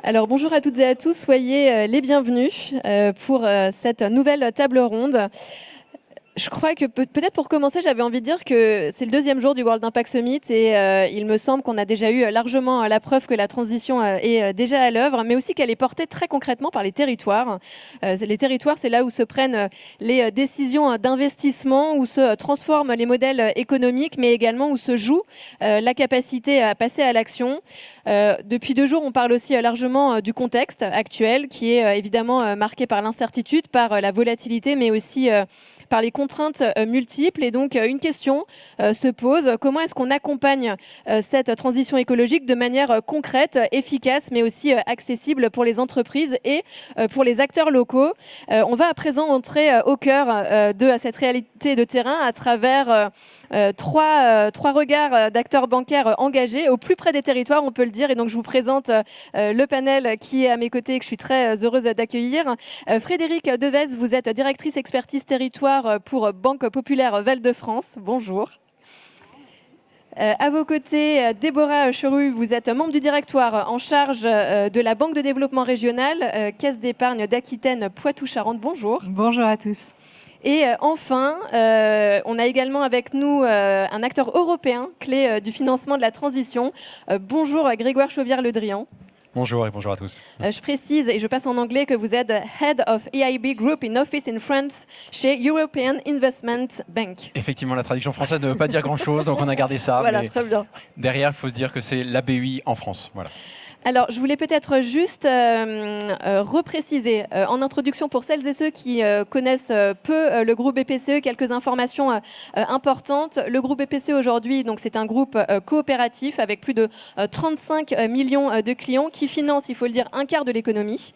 Alors bonjour à toutes et à tous, soyez les bienvenus pour cette nouvelle table ronde. Je crois que peut-être pour commencer, j'avais envie de dire que c'est le deuxième jour du World Impact Summit et il me semble qu'on a déjà eu largement la preuve que la transition est déjà à l'œuvre, mais aussi qu'elle est portée très concrètement par les territoires. Les territoires, c'est là où se prennent les décisions d'investissement, où se transforment les modèles économiques, mais également où se joue la capacité à passer à l'action. Depuis 2 jours, on parle aussi largement du contexte actuel, qui est évidemment marqué par l'incertitude, par la volatilité, mais aussi par les contraintes multiples. Et donc, une question se pose. Comment est-ce qu'on accompagne cette transition écologique de manière concrète, efficace, mais aussi accessible pour les entreprises et pour les acteurs locaux? On va à présent entrer au cœur de cette réalité de terrain à travers trois regards d'acteurs bancaires engagés au plus près des territoires, on peut le dire. Et donc, je vous présente le panel qui est à mes côtés et que je suis très heureuse d'accueillir. Frédérique Devez, vous êtes directrice expertise territoire pour Banque Populaire Val-de-France. Bonjour. À vos côtés, Déborah Cheru, vous êtes membre du directoire en charge de la Banque de développement régional, Caisse d'épargne d'Aquitaine Poitou-Charentes. Bonjour. Bonjour à tous. Et enfin, on a également avec nous un acteur européen clé du financement de la transition. Bonjour Grégoire Chauvière-Le Drian. Bonjour et bonjour à tous. Je précise, et je passe en anglais, que vous êtes Head of EIB Group in Office in France chez European Investment Bank. Effectivement, la traduction française ne veut pas dire grand-chose, donc on a gardé ça. Voilà, mais très bien. Derrière, il faut se dire que c'est la BEI en France. Voilà. Alors, je voulais peut-être juste repréciser en introduction pour celles et ceux qui connaissent peu le groupe BPCE, quelques informations importantes. Le groupe BPCE aujourd'hui, donc c'est un groupe coopératif avec plus de 35 millions de clients qui finance, il faut le dire, un quart de l'économie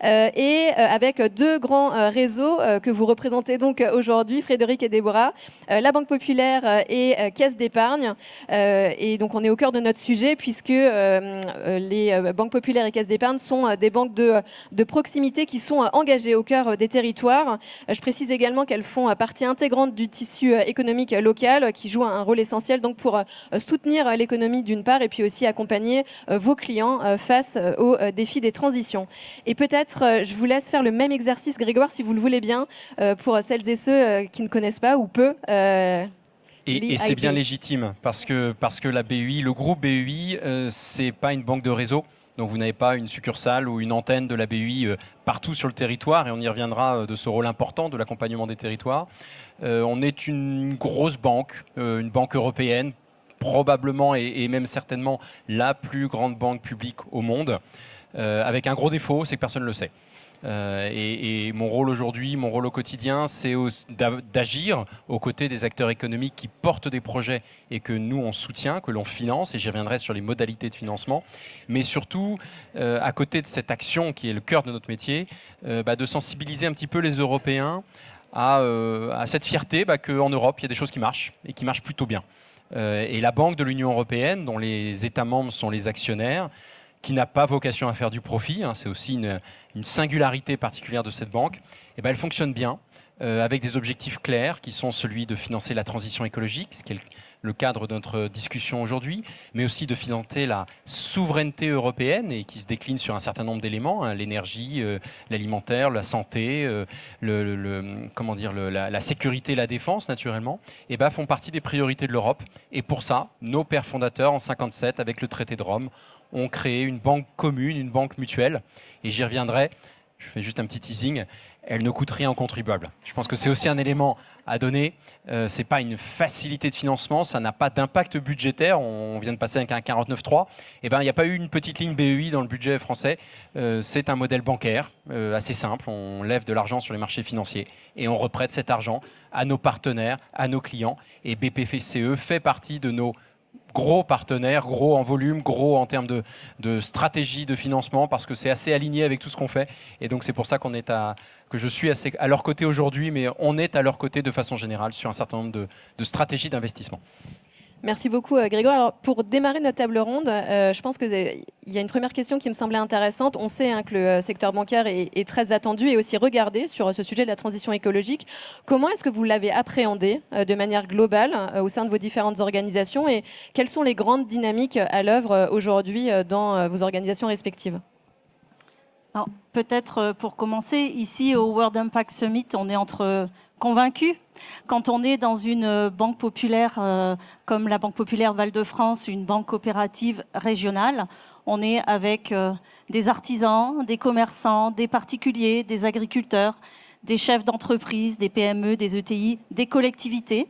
et avec deux grands réseaux que vous représentez donc aujourd'hui, Frédéric et Déborah, la Banque Populaire et Caisse d'épargne. Et donc on est au cœur de notre sujet puisque les banques populaires et caisses d'épargne sont des banques de proximité qui sont engagées au cœur des territoires. Je précise également qu'elles font partie intégrante du tissu économique local qui joue un rôle essentiel donc pour soutenir l'économie d'une part et puis aussi accompagner vos clients face aux défis des transitions. Et peut-être je vous laisse faire le même exercice, Grégoire, si vous le voulez bien, pour celles et ceux qui ne connaissent pas ou peu. Et c'est bien légitime parce que la BEI, le groupe BEI, c'est pas une banque de réseau. Donc vous n'avez pas une succursale ou une antenne de la BEI partout sur le territoire et on y reviendra de ce rôle important de l'accompagnement des territoires. On est une grosse banque, une banque européenne, probablement et même certainement la plus grande banque publique au monde, avec un gros défaut, c'est que personne ne le sait. Et mon rôle aujourd'hui, mon rôle au quotidien, c'est d'agir aux côtés des acteurs économiques qui portent des projets et que nous on soutient, que l'on finance, et j'y reviendrai sur les modalités de financement, mais surtout à côté de cette action qui est le cœur de notre métier, de sensibiliser un petit peu les Européens à cette fierté qu'en Europe il y a des choses qui marchent et qui marchent plutôt bien. Et la Banque de l'Union européenne, dont les États membres sont les actionnaires, qui n'a pas vocation à faire du profit, c'est aussi une singularité particulière de cette banque, et elle fonctionne bien, avec des objectifs clairs qui sont celui de financer la transition écologique, ce qui est le cadre de notre discussion aujourd'hui, mais aussi de financer la souveraineté européenne et qui se décline sur un certain nombre d'éléments, l'énergie, l'alimentaire, la santé, la sécurité et la défense naturellement, et font partie des priorités de l'Europe. Et pour ça, nos pères fondateurs en 1957, avec le traité de Rome, ont créé une banque commune, une banque mutuelle, et j'y reviendrai, je fais juste un petit teasing, elle ne coûte rien aux contribuables. Je pense que c'est aussi un élément à donner, ce n'est pas une facilité de financement, ça n'a pas d'impact budgétaire, on vient de passer avec un 49.3, il n'y a pas eu une petite ligne BEI dans le budget français, c'est un modèle bancaire assez simple, on lève de l'argent sur les marchés financiers et on reprête cet argent à nos partenaires, à nos clients, et BPCE fait partie de nos gros partenaires, gros en volume, gros en termes de stratégie de financement, parce que c'est assez aligné avec tout ce qu'on fait. Et donc c'est pour ça que je suis assez à leur côté aujourd'hui, mais on est à leur côté de façon générale sur un certain nombre de stratégies d'investissement. Merci beaucoup Grégoire. Alors, pour démarrer notre table ronde, je pense qu'il y a une première question qui me semblait intéressante. On sait que le secteur bancaire est très attendu et aussi regardé sur ce sujet de la transition écologique. Comment est-ce que vous l'avez appréhendé de manière globale au sein de vos différentes organisations et quelles sont les grandes dynamiques à l'œuvre aujourd'hui dans vos organisations respectives ? Peut-être pour commencer, ici au World Impact Summit, on est entre convaincus. Quand on est dans une banque populaire comme la Banque populaire Val-de-France, une banque coopérative régionale, on est avec des artisans, des commerçants, des particuliers, des agriculteurs, des chefs d'entreprise, des PME, des ETI, des collectivités.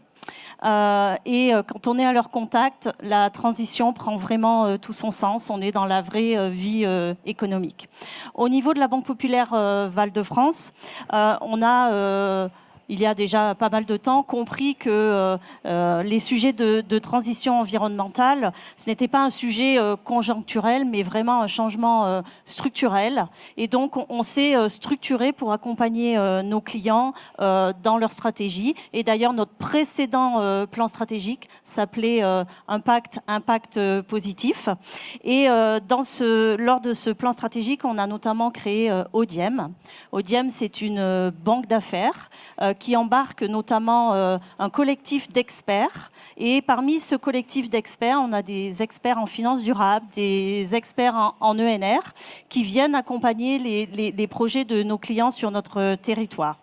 Quand on est à leur contact, la transition prend vraiment tout son sens. On est dans la vraie vie économique. Au niveau de la Banque populaire Val-de-France, on a il y a déjà pas mal de temps, compris que les sujets de transition environnementale, ce n'était pas un sujet conjoncturel, mais vraiment un changement structurel. Et donc, on s'est structuré pour accompagner nos clients dans leur stratégie. Et d'ailleurs, notre précédent plan stratégique s'appelait Impact positif. Et lors de ce plan stratégique, on a notamment créé Audiem. Audiem, c'est une banque d'affaires qui embarque notamment un collectif d'experts. Et parmi ce collectif d'experts, on a des experts en finance durable, des experts en ENR qui viennent accompagner les projets de nos clients sur notre territoire.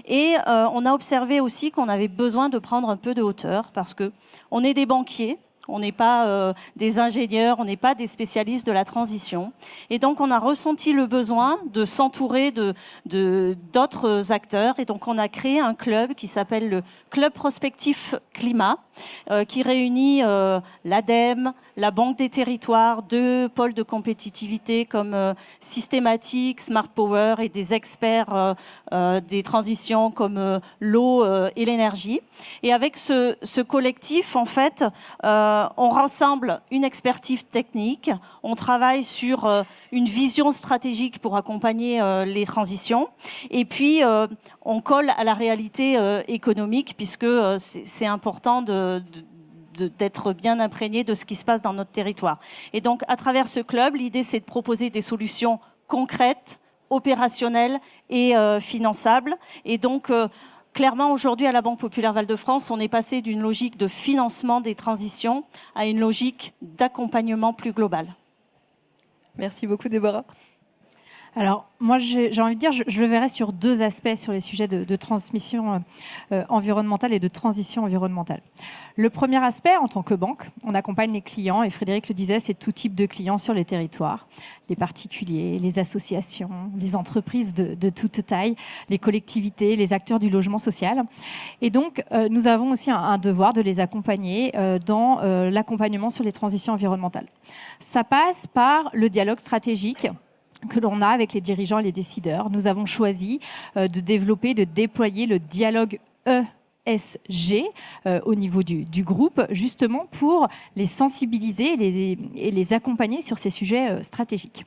Et on a observé aussi qu'on avait besoin de prendre un peu de hauteur parce qu'on est des banquiers. On n'est pas des ingénieurs, on n'est pas des spécialistes de la transition. Et donc, on a ressenti le besoin de s'entourer d'autres acteurs. Et donc, on a créé un club qui s'appelle le Club Prospectif Climat, qui réunit l'ADEME, la Banque des Territoires, 2 pôles de compétitivité comme Systématique, Smart Power et des experts des transitions comme l'eau et l'énergie. Et avec ce collectif, en fait, on rassemble une expertise technique, on travaille sur une vision stratégique pour accompagner les transitions, et puis on colle à la réalité économique, puisque c'est important d'être bien imprégné de ce qui se passe dans notre territoire. Et donc, à travers ce club, l'idée, c'est de proposer des solutions concrètes, opérationnelles et finançables. Et donc, clairement, aujourd'hui, à la Banque populaire Val-de-France, on est passé d'une logique de financement des transitions à une logique d'accompagnement plus global. Merci beaucoup, Déborah. Alors, moi, j'ai envie de dire, je le verrai sur 2 aspects sur les sujets de transmission environnementale et de transition environnementale. Le premier aspect, en tant que banque, on accompagne les clients, et Frédéric le disait, c'est tout type de clients sur les territoires, les particuliers, les associations, les entreprises de toute taille, les collectivités, les acteurs du logement social. Et donc, nous avons aussi un devoir de les accompagner dans l'accompagnement sur les transitions environnementales. Ça passe par le dialogue stratégique que l'on a avec les dirigeants et les décideurs. Nous avons choisi de développer, de déployer le dialogue ESG au niveau du groupe, justement pour les sensibiliser et les accompagner sur ces sujets stratégiques.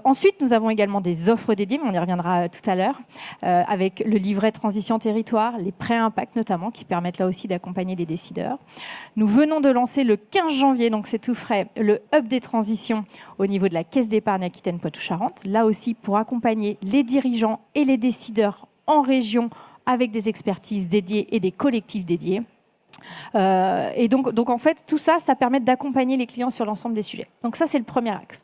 Ensuite, nous avons également des offres dédiées, mais on y reviendra tout à l'heure, avec le livret transition territoire, les prêts impact notamment, qui permettent là aussi d'accompagner les décideurs. Nous venons de lancer le 15 janvier, donc c'est tout frais, le Hub des transitions au niveau de la Caisse d'épargne Aquitaine Poitou-Charentes, là aussi pour accompagner les dirigeants et les décideurs en région avec des expertises dédiées et des collectifs dédiés. Et donc en fait, tout ça, ça permet d'accompagner les clients sur l'ensemble des sujets. Donc ça, c'est le premier axe.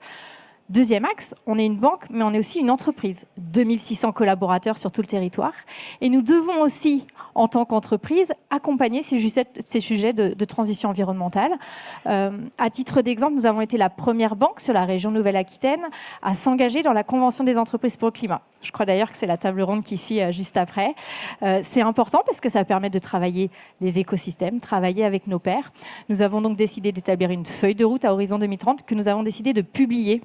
Deuxième axe, on est une banque, mais on est aussi une entreprise. 2600 collaborateurs sur tout le territoire. Et nous devons aussi, en tant qu'entreprise, accompagner ces sujets de transition environnementale. À titre d'exemple, nous avons été la première banque sur la région Nouvelle-Aquitaine à s'engager dans la Convention des entreprises pour le climat. Je crois d'ailleurs que c'est la table ronde qui suit juste après. C'est important parce que ça permet de travailler les écosystèmes, travailler avec nos pairs. Nous avons donc décidé d'établir une feuille de route à horizon 2030 que nous avons décidé de publier.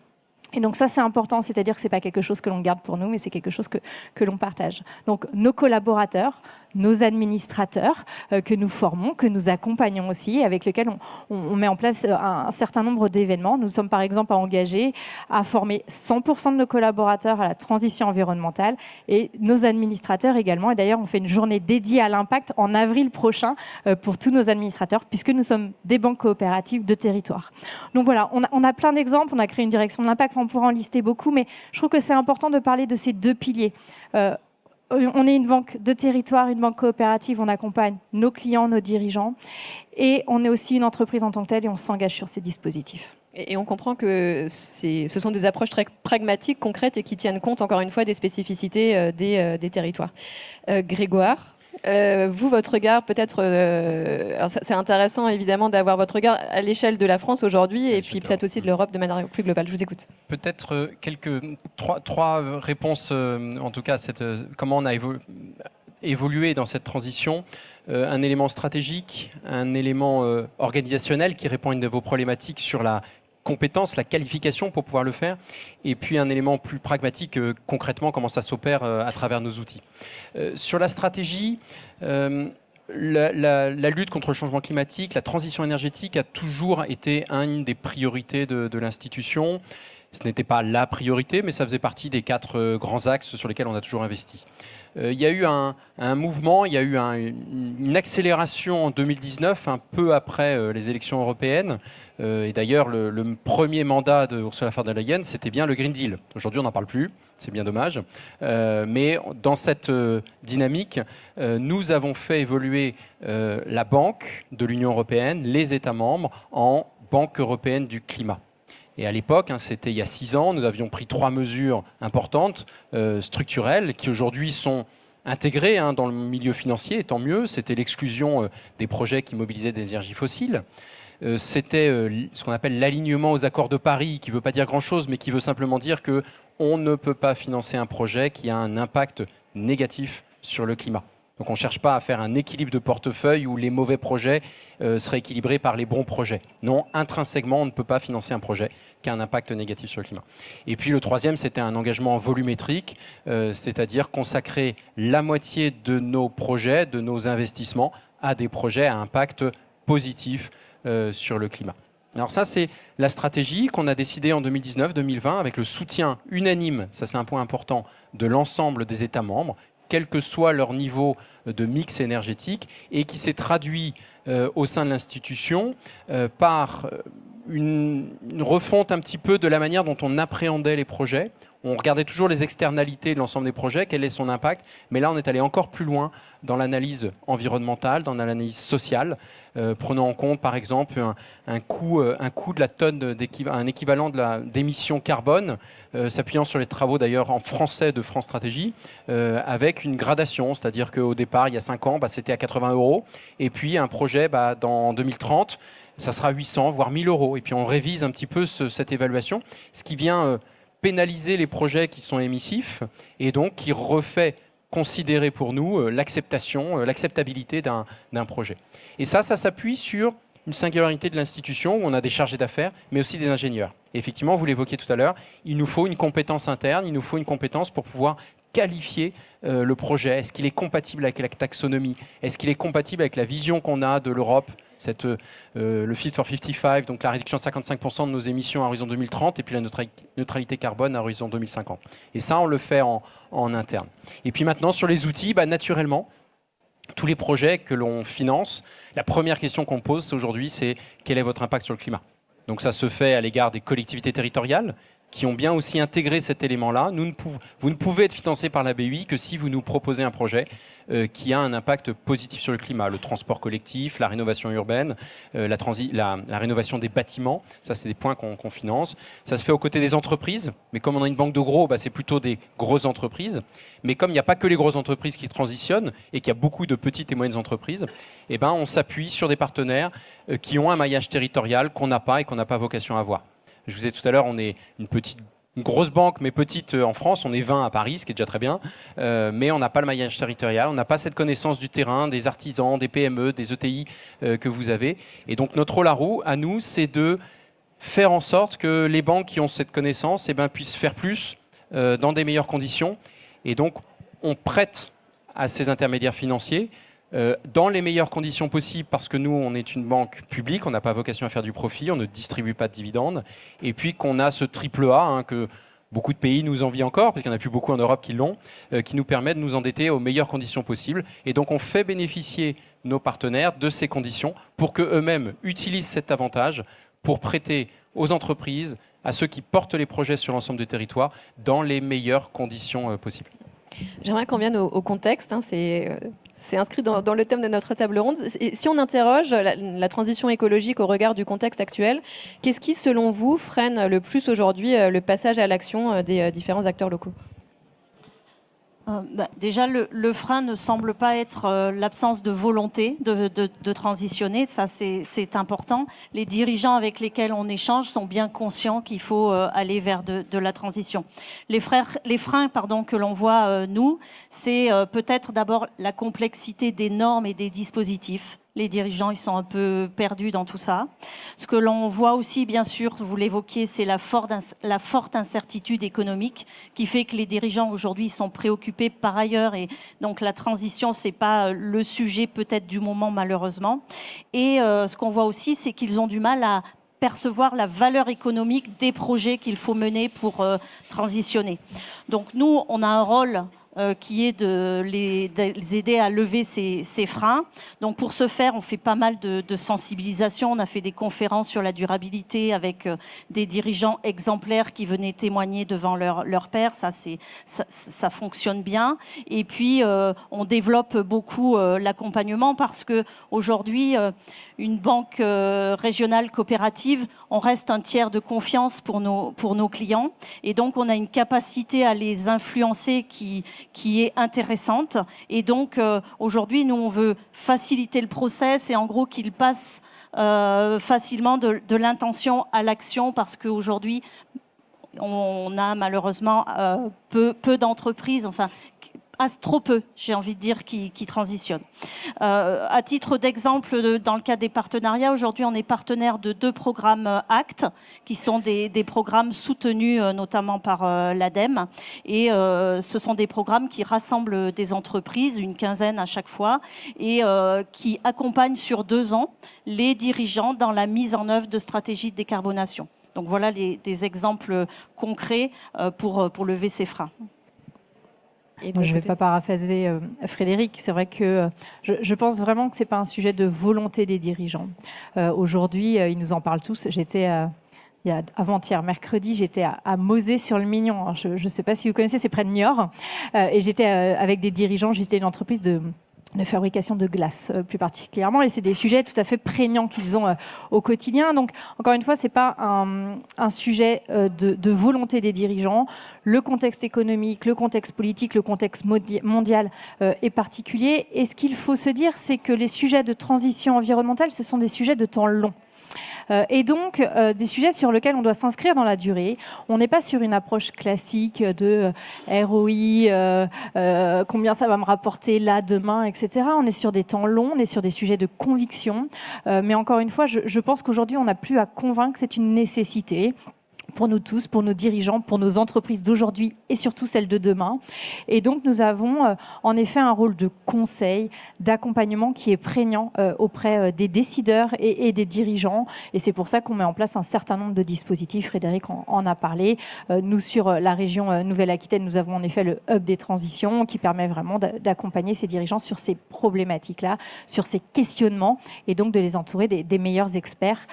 Et donc ça, c'est important, c'est-à-dire que ce n'est pas quelque chose que l'on garde pour nous, mais c'est quelque chose que l'on partage. Donc nos collaborateurs, nos administrateurs que nous formons, que nous accompagnons aussi, avec lesquels on met en place un certain nombre d'événements. Nous sommes par exemple engagés à former 100% de nos collaborateurs à la transition environnementale et nos administrateurs également. Et d'ailleurs, on fait une journée dédiée à l'impact en avril prochain pour tous nos administrateurs, puisque nous sommes des banques coopératives de territoire. Donc voilà, on a plein d'exemples, on a créé une direction de l'impact, on pourra en lister beaucoup, mais je trouve que c'est important de parler de ces 2 piliers. On est une banque de territoire, une banque coopérative, on accompagne nos clients, nos dirigeants, et on est aussi une entreprise en tant que telle et on s'engage sur ces dispositifs. Et on comprend que ce sont des approches très pragmatiques, concrètes et qui tiennent compte, encore une fois, des spécificités des territoires. Grégoire, vous, votre regard, peut-être, c'est intéressant évidemment d'avoir votre regard à l'échelle de la France aujourd'hui et puis peut-être aussi de l'Europe de manière plus globale. Je vous écoute. Peut-être trois réponses, en tout cas, à comment on a évolué dans cette transition. Un élément stratégique, un élément organisationnel qui répond à une de vos problématiques sur la compétence, la qualification pour pouvoir le faire, et puis un élément plus pragmatique, concrètement, comment ça s'opère à travers nos outils. Sur la stratégie, la lutte contre le changement climatique, la transition énergétique a toujours été une des priorités de l'institution. Ce n'était pas la priorité, mais ça faisait partie des 4 grands axes sur lesquels on a toujours investi. Il y a eu un mouvement, il y a eu une accélération en 2019, un peu après les élections européennes. Et d'ailleurs, le premier mandat de Ursula von der Leyen, c'était bien le Green Deal. Aujourd'hui, on n'en parle plus, c'est bien dommage. Mais dans cette dynamique, nous avons fait évoluer la Banque de l'Union européenne, les États membres, en Banque européenne du climat. Et à l'époque, c'était il y a 6 ans, nous avions pris 3 mesures importantes, structurelles, qui aujourd'hui sont intégrées dans le milieu financier, et tant mieux. C'était l'exclusion des projets qui mobilisaient des énergies fossiles. C'était ce qu'on appelle l'alignement aux accords de Paris, qui ne veut pas dire grand-chose, mais qui veut simplement dire qu'on ne peut pas financer un projet qui a un impact négatif sur le climat. Donc on ne cherche pas à faire un équilibre de portefeuille où les mauvais projets seraient équilibrés par les bons projets. Non, intrinsèquement, on ne peut pas financer un projet qui a un impact négatif sur le climat. Et puis le troisième, c'était un engagement volumétrique, c'est-à-dire consacrer la moitié de nos projets, de nos investissements, à des projets à impact positif sur le climat. Alors ça, c'est la stratégie qu'on a décidée en 2019-2020 avec le soutien unanime, ça c'est un point important, de l'ensemble des États membres, quel que soit leur niveau de mix énergétique, et qui s'est traduit au sein de l'institution par une refonte un petit peu de la manière dont on appréhendait les projets. On regardait toujours les externalités de l'ensemble des projets, quel est son impact, mais là on est allé encore plus loin dans l'analyse environnementale, dans l'analyse sociale, prenant en compte par exemple un coût de la tonne, un équivalent d'émissions carbone, s'appuyant sur les travaux d'ailleurs en français de France Stratégie, avec une gradation, c'est-à-dire qu'au départ il y a 5 ans c'était à 80 €, et puis un projet dans 2030 ça sera 800 voire 1000 €, et puis on révise un petit peu cette évaluation, ce qui vient pénaliser les projets qui sont émissifs et donc qui refait considérer pour nous l'acceptabilité d'un projet. Et ça s'appuie sur une singularité de l'institution où on a des chargés d'affaires, mais aussi des ingénieurs. Et effectivement, vous l'évoquiez tout à l'heure, il nous faut une compétence interne, il nous faut une compétence pour pouvoir qualifier le projet. Est-ce qu'il est compatible avec la taxonomie? Est-ce qu'il est compatible avec la vision qu'on a de l'Europe, le Fit for 55, donc la réduction de 55% de nos émissions à horizon 2030 et puis la neutralité carbone à horizon 2050. Et ça, on le fait en interne. Et puis maintenant, sur les outils, naturellement, tous les projets que l'on finance, la première question qu'on pose aujourd'hui, c'est quel est votre impact sur le climat? Donc ça se fait à l'égard des collectivités territoriales qui ont bien aussi intégré cet élément-là. Vous ne pouvez être financé par la BUI que si vous nous proposez un projet qui a un impact positif sur le climat. Le transport collectif, la rénovation urbaine, la rénovation des bâtiments, ça c'est des points qu'on finance. Ça se fait aux côtés des entreprises, mais comme on a une banque de gros, c'est plutôt des grosses entreprises. Mais comme il n'y a pas que les grosses entreprises qui transitionnent et qu'il y a beaucoup de petites et moyennes entreprises, on s'appuie sur des partenaires qui ont un maillage territorial qu'on n'a pas et qu'on n'a pas vocation à avoir. Je vous disais tout à l'heure, on est une grosse banque, mais petite en France. On est 20 à Paris, ce qui est déjà très bien. Mais on n'a pas le maillage territorial, on n'a pas cette connaissance du terrain, des artisans, des PME, des ETI que vous avez. Et donc notre rôle à nous, c'est de faire en sorte que les banques qui ont cette connaissance puissent faire plus dans des meilleures conditions. Et donc on prête à ces intermédiaires financiers dans les meilleures conditions possibles, parce que nous, on est une banque publique, on n'a pas vocation à faire du profit, on ne distribue pas de dividendes, et puis qu'on a ce triple A que beaucoup de pays nous envient encore, parce qu'il n'y en a plus beaucoup en Europe qui l'ont, qui nous permet de nous endetter aux meilleures conditions possibles. Et donc on fait bénéficier nos partenaires de ces conditions pour qu'eux-mêmes utilisent cet avantage pour prêter aux entreprises, à ceux qui portent les projets sur l'ensemble du territoire, dans les meilleures conditions possibles. J'aimerais qu'on vienne au contexte. C'est C'est inscrit dans le thème de notre table ronde. Et si on interroge la transition écologique au regard du contexte actuel, qu'est-ce qui, selon vous, freine le plus aujourd'hui le passage à l'action des différents acteurs locaux ? Déjà, le frein ne semble pas être l'absence de volonté de transitionner. Ça, c'est important. Les dirigeants avec lesquels on échange sont bien conscients qu'il faut aller vers de la transition. Les freins que l'on voit, nous, c'est peut-être d'abord la complexité des normes et des dispositifs. Les dirigeants, ils sont un peu perdus dans tout ça. Ce que l'on voit aussi, bien sûr, vous l'évoquiez, c'est la forte incertitude économique qui fait que les dirigeants aujourd'hui sont préoccupés par ailleurs. Et donc la transition, c'est pas le sujet peut-être du moment, malheureusement. Et ce qu'on voit aussi, c'est qu'ils ont du mal à percevoir la valeur économique des projets qu'il faut mener pour transitionner. Donc nous, on a un rôle qui est de les aider à lever ces freins. Donc pour ce faire, on fait pas mal de sensibilisation. On a fait des conférences sur la durabilité avec des dirigeants exemplaires qui venaient témoigner devant leur pairs. Ça fonctionne bien. Et puis on développe beaucoup l'accompagnement parce que aujourd'hui, une banque régionale coopérative, on reste un tiers de confiance pour nos clients. Et donc on a une capacité à les influencer qui est intéressante. Et donc, aujourd'hui, nous, on veut faciliter le process et en gros qu'ils passent facilement de l'intention à l'action parce qu'aujourd'hui, on a malheureusement peu d'entreprises, enfin, trop peu, j'ai envie de dire, qui transitionnent. À titre d'exemple, dans le cadre des partenariats, aujourd'hui, on est partenaire de 2 programmes ACT, qui sont des programmes soutenus notamment par l'ADEME. Et ce sont des programmes qui rassemblent des entreprises, une quinzaine à chaque fois, et qui accompagnent sur 2 ans les dirigeants dans la mise en œuvre de stratégies de décarbonation. Donc voilà des exemples concrets pour lever ces freins. Moi, je ne vais pas paraphraser Frédéric. C'est vrai que je pense vraiment que ce n'est pas un sujet de volonté des dirigeants. Aujourd'hui, ils nous en parlent tous. J'étais avant-hier, mercredi, j'étais à Mosée-sur-le-Mignon. Alors, je ne sais pas si vous connaissez, c'est près de Niort. Et j'étais avec des dirigeants. J'étais une entreprise de fabrication de glace plus particulièrement, et c'est des sujets tout à fait prégnants qu'ils ont au quotidien. Donc encore une fois, c'est pas un sujet de volonté des dirigeants. Le contexte économique, le contexte politique, le contexte mondial est particulier, et ce qu'il faut se dire, c'est que les sujets de transition environnementale, ce sont des sujets de temps long. Et donc, des sujets sur lesquels on doit s'inscrire dans la durée. On n'est pas sur une approche classique de ROI, combien ça va me rapporter là, demain, etc. On est sur des temps longs, on est sur des sujets de conviction. Mais encore une fois, je pense qu'aujourd'hui, on n'a plus à convaincre, c'est une nécessité pour nous tous, pour nos dirigeants, pour nos entreprises d'aujourd'hui et surtout celles de demain. Et donc, nous avons en effet un rôle de conseil, d'accompagnement qui est prégnant auprès des décideurs et des dirigeants. Et c'est pour ça qu'on met en place un certain nombre de dispositifs. Frédéric en a parlé. Nous, sur la région Nouvelle-Aquitaine, nous avons en effet le Hub des transitions qui permet vraiment d'accompagner ces dirigeants sur ces problématiques-là, sur ces questionnements, et donc de les entourer des meilleurs experts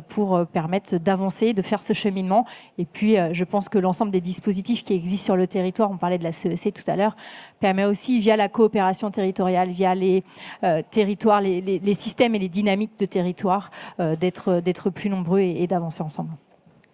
pour permettre d'avancer, de faire ce cheminement. Et puis, je pense que l'ensemble des dispositifs qui existent sur le territoire, on parlait de la CEC tout à l'heure, permet aussi, via la coopération territoriale, via les territoires, les systèmes et les dynamiques de territoire, d'être plus nombreux et d'avancer ensemble.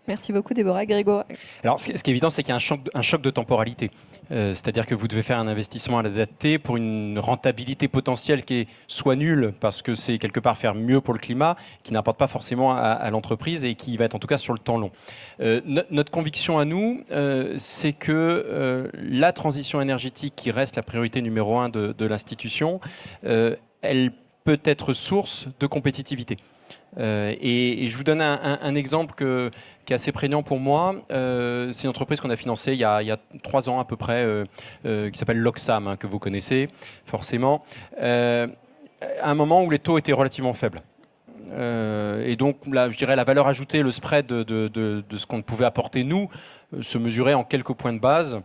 Merci beaucoup, Déborah. Grégoire. Alors, ce qui est évident, c'est qu'il y a un choc de temporalité. C'est-à-dire que vous devez faire un investissement à l'adapter pour une rentabilité potentielle qui est soit nulle, parce que c'est quelque part faire mieux pour le climat, qui n'apporte pas forcément à l'entreprise et qui va être en tout cas sur le temps long. Notre conviction à nous, c'est que la transition énergétique, qui reste la priorité numéro 1 de l'institution, elle peut être source de compétitivité. Et je vous donne un exemple qui est assez prégnant pour moi. C'est une entreprise qu'on a financée il y a 3 ans à peu près, qui s'appelle Loxam, que vous connaissez forcément, à un moment où les taux étaient relativement faibles. Et donc, là, je dirais la valeur ajoutée, le spread de ce qu'on pouvait apporter nous, se mesurait en quelques points de base.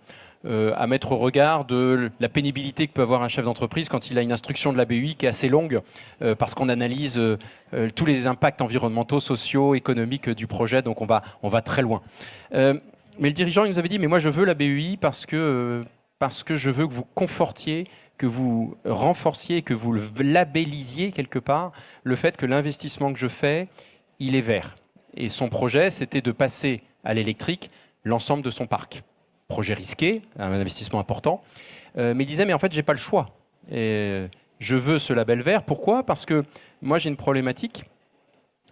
À mettre au regard de la pénibilité que peut avoir un chef d'entreprise quand il a une instruction de la BUI qui est assez longue, parce qu'on analyse tous les impacts environnementaux, sociaux, économiques du projet, donc on va très loin. Mais le dirigeant, il nous avait dit, mais moi je veux la BUI parce que je veux que vous confortiez que vous renforciez, que vous le labellisiez quelque part, le fait que l'investissement que je fais, il est vert. Et son projet, c'était de passer à l'électrique l'ensemble de son parc. Projet risqué, un investissement important. Mais il disait, mais en fait, j'ai pas le choix. Et je veux ce label vert. Pourquoi ? Parce que moi, j'ai une problématique.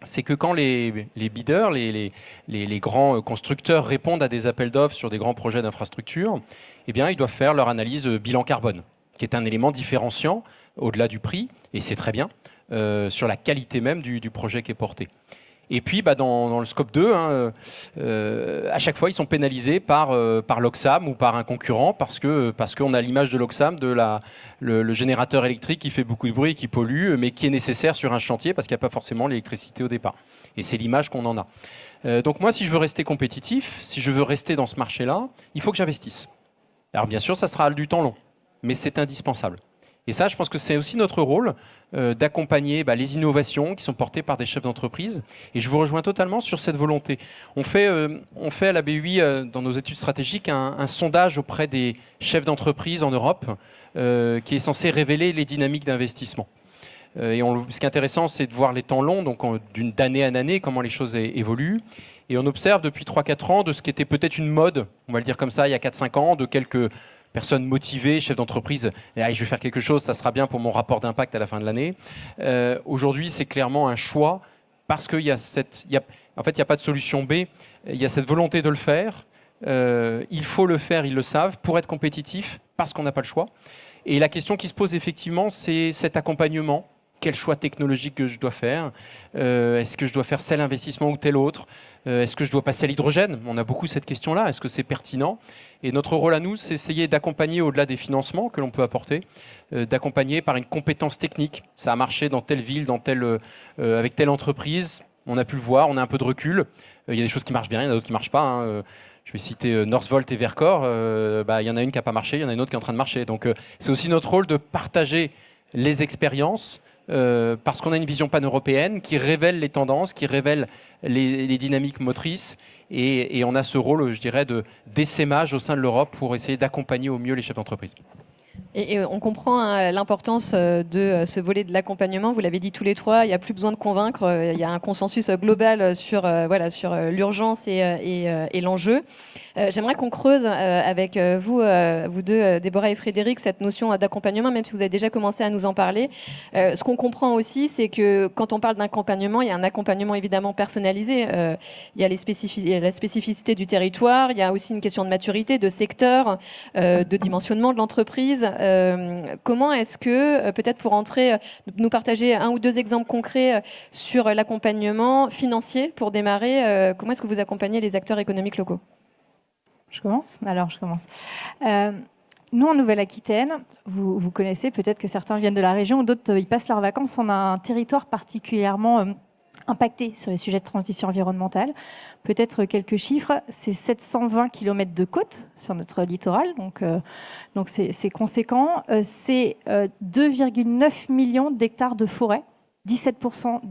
C'est que quand les bidders, les grands constructeurs répondent à des appels d'offres sur des grands projets d'infrastructure, eh bien, ils doivent faire leur analyse bilan carbone, qui est un élément différenciant au-delà du prix, et c'est très bien, sur la qualité même du projet qui est porté. Et puis, dans le scope 2, à chaque fois, ils sont pénalisés par l'Oxam ou par un concurrent parce qu'on a l'image de l'Oxam, le générateur électrique qui fait beaucoup de bruit, qui pollue, mais qui est nécessaire sur un chantier parce qu'il n'y a pas forcément l'électricité au départ. Et c'est l'image qu'on en a. Donc moi, si je veux rester compétitif, si je veux rester dans ce marché-là, il faut que j'investisse. Alors bien sûr, ça sera du temps long, mais c'est indispensable. Et ça, je pense que c'est aussi notre rôle d'accompagner les innovations qui sont portées par des chefs d'entreprise. Et je vous rejoins totalement sur cette volonté. On fait à la BUI, dans nos études stratégiques, un sondage auprès des chefs d'entreprise en Europe qui est censé révéler les dynamiques d'investissement. Et ce qui est intéressant, c'est de voir les temps longs, donc d'année en année, comment les choses évoluent. Et on observe depuis 3-4 ans de ce qui était peut-être une mode, on va le dire comme ça, il y a 4-5 ans, de quelques personnes motivées, chefs d'entrentreprise, je vais faire quelque chose, ça sera bien pour mon rapport d'impact à la fin de l'année. Aujourd'hui, c'est clairement un choix parce qu'il y a en fait, il n'y a pas de solution B. Il y a cette volonté de le faire. Il faut le faire, ils le savent, pour être compétitif, parce qu'on n'a pas le choix. Et la question qui se pose effectivement, c'est cet accompagnement. Quel choix technologique que je dois faire ? Est-ce que je dois faire tel investissement ou tel autre ? Est-ce que je dois passer à l'hydrogène ? On a beaucoup cette question-là. Est-ce que c'est pertinent ? Et notre rôle à nous, c'est essayer d'accompagner au-delà des financements que l'on peut apporter, d'accompagner par une compétence technique. Ça a marché dans telle ville, avec telle entreprise. On a pu le voir, on a un peu de recul. Il y a des choses qui marchent bien, il y en a d'autres qui ne marchent pas. Je vais citer Northvolt et Vercor. Il y en a une qui n'a pas marché, il y en a une autre qui est en train de marcher. Donc c'est aussi notre rôle de partager les expériences, parce qu'on a une vision pan-européenne qui révèle les tendances, qui révèle les dynamiques motrices, et on a ce rôle, je dirais, d'essaimage au sein de l'Europe pour essayer d'accompagner au mieux les chefs d'entreprise. Et on comprend l'importance de ce volet de l'accompagnement. Vous l'avez dit tous les trois, il n'y a plus besoin de convaincre. Il y a un consensus global sur l'urgence et l'enjeu. J'aimerais qu'on creuse avec vous deux, Déborah et Frédéric, cette notion d'accompagnement, même si vous avez déjà commencé à nous en parler. Ce qu'on comprend aussi, c'est que quand on parle d'accompagnement, il y a un accompagnement évidemment personnalisé. Il y a la spécificité du territoire, il y a aussi une question de maturité, de secteur, de dimensionnement de l'entreprise. Comment est-ce que, peut-être pour nous partager un ou deux exemples concrets sur l'accompagnement financier pour démarrer, comment est-ce que vous accompagnez les acteurs économiques locaux ? Je commence. Nous, en Nouvelle-Aquitaine, vous connaissez, peut-être que certains viennent de la région ou d'autres y passent leurs vacances. On a un territoire particulièrement impacté sur les sujets de transition environnementale. Peut-être quelques chiffres, c'est 720 km de côte sur notre littoral, donc c'est conséquent. C'est 2,9 millions d'hectares de forêt. 17%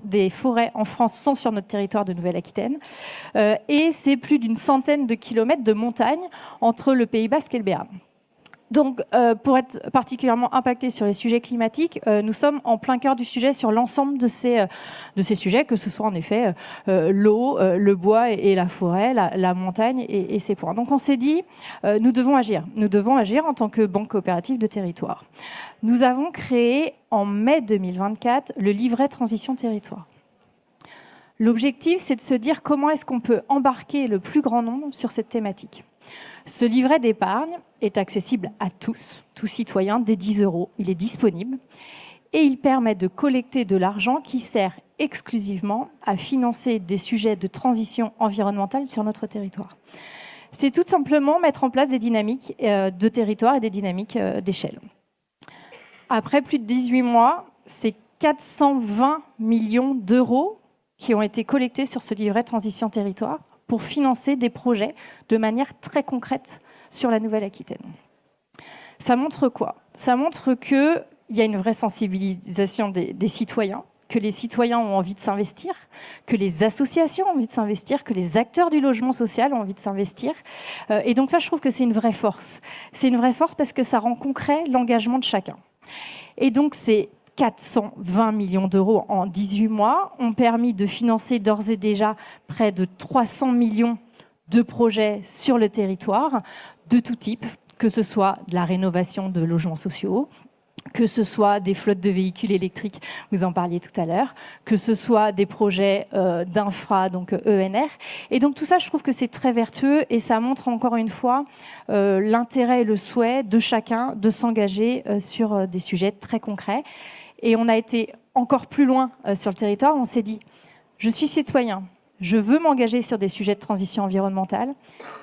des forêts en France sont sur notre territoire de Nouvelle-Aquitaine. Et c'est plus d'une centaine de kilomètres de montagne entre le Pays Basque et le Béarn. Donc, pour être particulièrement impacté sur les sujets climatiques, nous sommes en plein cœur du sujet sur l'ensemble de ces sujets, que ce soit en effet l'eau, le bois et la forêt, la montagne et ces points. Donc, on s'est dit, nous devons agir. Nous devons agir en tant que banque coopérative de territoire. Nous avons créé en mai 2024 le livret Transition Territoire. L'objectif, c'est de se dire comment est-ce qu'on peut embarquer le plus grand nombre sur cette thématique. Ce livret d'épargne est accessible à tous citoyens, dès 10 €. Il est disponible et il permet de collecter de l'argent qui sert exclusivement à financer des sujets de transition environnementale sur notre territoire. C'est tout simplement mettre en place des dynamiques de territoire et des dynamiques d'échelle. Après plus de 18 mois, c'est 420 millions d'euros qui ont été collectés sur ce livret Transition Territoire pour financer des projets de manière très concrète sur la Nouvelle-Aquitaine. Ça montre quoi ? Ça montre qu'il y a une vraie sensibilisation des citoyens, que les citoyens ont envie de s'investir, que les associations ont envie de s'investir, que les acteurs du logement social ont envie de s'investir. Et donc ça, je trouve que c'est une vraie force. C'est une vraie force parce que ça rend concret l'engagement de chacun. Et donc ces 420 millions d'euros en 18 mois ont permis de financer d'ores et déjà près de 300 millions de projets sur le territoire, de tout type, que ce soit de la rénovation de logements sociaux, que ce soit des flottes de véhicules électriques, vous en parliez tout à l'heure, que ce soit des projets d'infra, donc ENR. Et donc tout ça, je trouve que c'est très vertueux et ça montre encore une fois l'intérêt et le souhait de chacun de s'engager sur des sujets très concrets. Et on a été encore plus loin sur le territoire. On s'est dit, je suis citoyen, je veux m'engager sur des sujets de transition environnementale.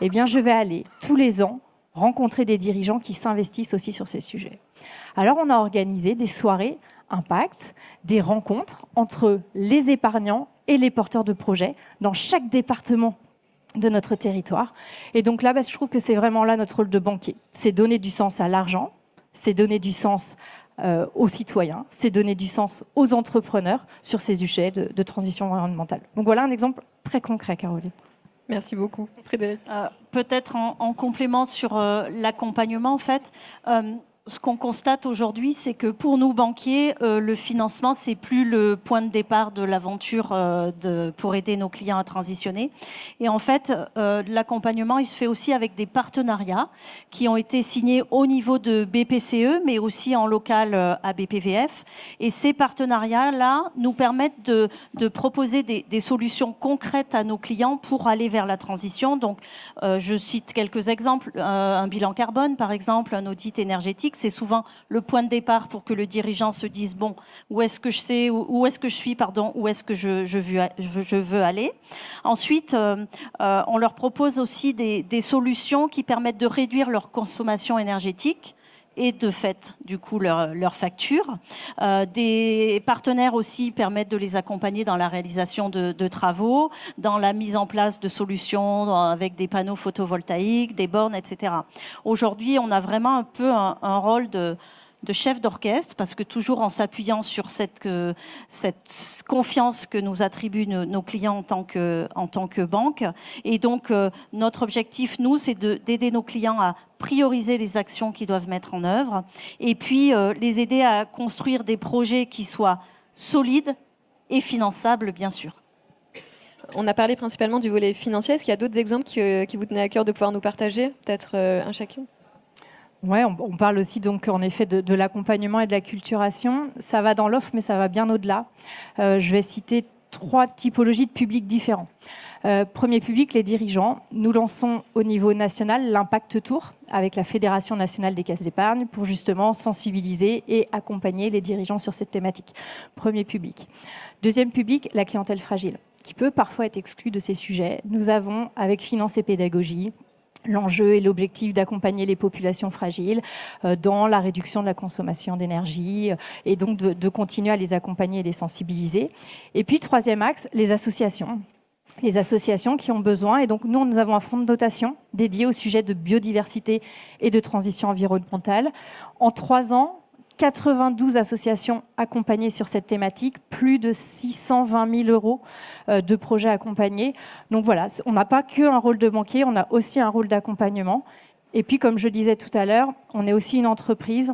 Eh bien, je vais aller tous les ans rencontrer des dirigeants qui s'investissent aussi sur ces sujets. Alors, on a organisé des soirées impact, des rencontres entre les épargnants et les porteurs de projets dans chaque département de notre territoire. Et donc là, je trouve que c'est vraiment là notre rôle de banquier. C'est donner du sens à l'argent, c'est donner du sens aux citoyens, c'est donner du sens aux entrepreneurs sur ces sujets de transition environnementale. Donc voilà un exemple très concret, Caroline. Merci beaucoup, Frédéric. Peut-être en complément sur l'accompagnement, en fait, ce qu'on constate aujourd'hui, c'est que pour nous banquiers, le financement, c'est plus le point de départ de l'aventure pour aider nos clients à transitionner. Et en fait, l'accompagnement, il se fait aussi avec des partenariats qui ont été signés au niveau de BPCE, mais aussi en local à BPVF. Et ces partenariats-là nous permettent de proposer des solutions concrètes à nos clients pour aller vers la transition. Donc, je cite quelques exemples. Un bilan carbone, par exemple, un audit énergétique. C'est souvent le point de départ pour que le dirigeant se dise bon, où est-ce que je suis, où est-ce que je veux aller. Ensuite, on leur propose aussi des solutions qui permettent de réduire leur consommation énergétique et de fait, du coup, leur facture. Des partenaires aussi permettent de les accompagner dans la réalisation de travaux, dans la mise en place de solutions avec des panneaux photovoltaïques, des bornes, etc. Aujourd'hui, on a vraiment un peu un rôle de chef d'orchestre, parce que toujours en s'appuyant sur cette confiance que nous attribuent nos clients en tant que banque. Et donc, notre objectif, nous, c'est d'aider nos clients à prioriser les actions qu'ils doivent mettre en œuvre et puis les aider à construire des projets qui soient solides et finançables, bien sûr. On a parlé principalement du volet financier. Est-ce qu'il y a d'autres exemples qui vous tenaient à cœur de pouvoir nous partager ? Peut-être un chacune ? Ouais, on parle aussi donc en effet de l'accompagnement et de la culturation. Ça va dans l'offre, mais ça va bien au-delà. Je vais citer 3 typologies de publics différents. Premier public, les dirigeants. Nous lançons au niveau national l'Impact Tour avec la Fédération nationale des caisses d'épargne pour justement sensibiliser et accompagner les dirigeants sur cette thématique. Premier public. Deuxième public, la clientèle fragile, qui peut parfois être exclue de ces sujets. Nous avons, avec Finance et Pédagogie, l'enjeu et l'objectif d'accompagner les populations fragiles dans la réduction de la consommation d'énergie et donc de continuer à les accompagner et les sensibiliser. Et puis, troisième axe, les associations. Les associations qui ont besoin. Et donc, nous avons un fonds de dotation dédié au sujet de biodiversité et de transition environnementale. En 3 ans, 92 associations accompagnées sur cette thématique, plus de 620 000 euros de projets accompagnés. Donc voilà, on n'a pas qu'un rôle de banquier, on a aussi un rôle d'accompagnement. Et puis, comme je disais tout à l'heure, on est aussi une entreprise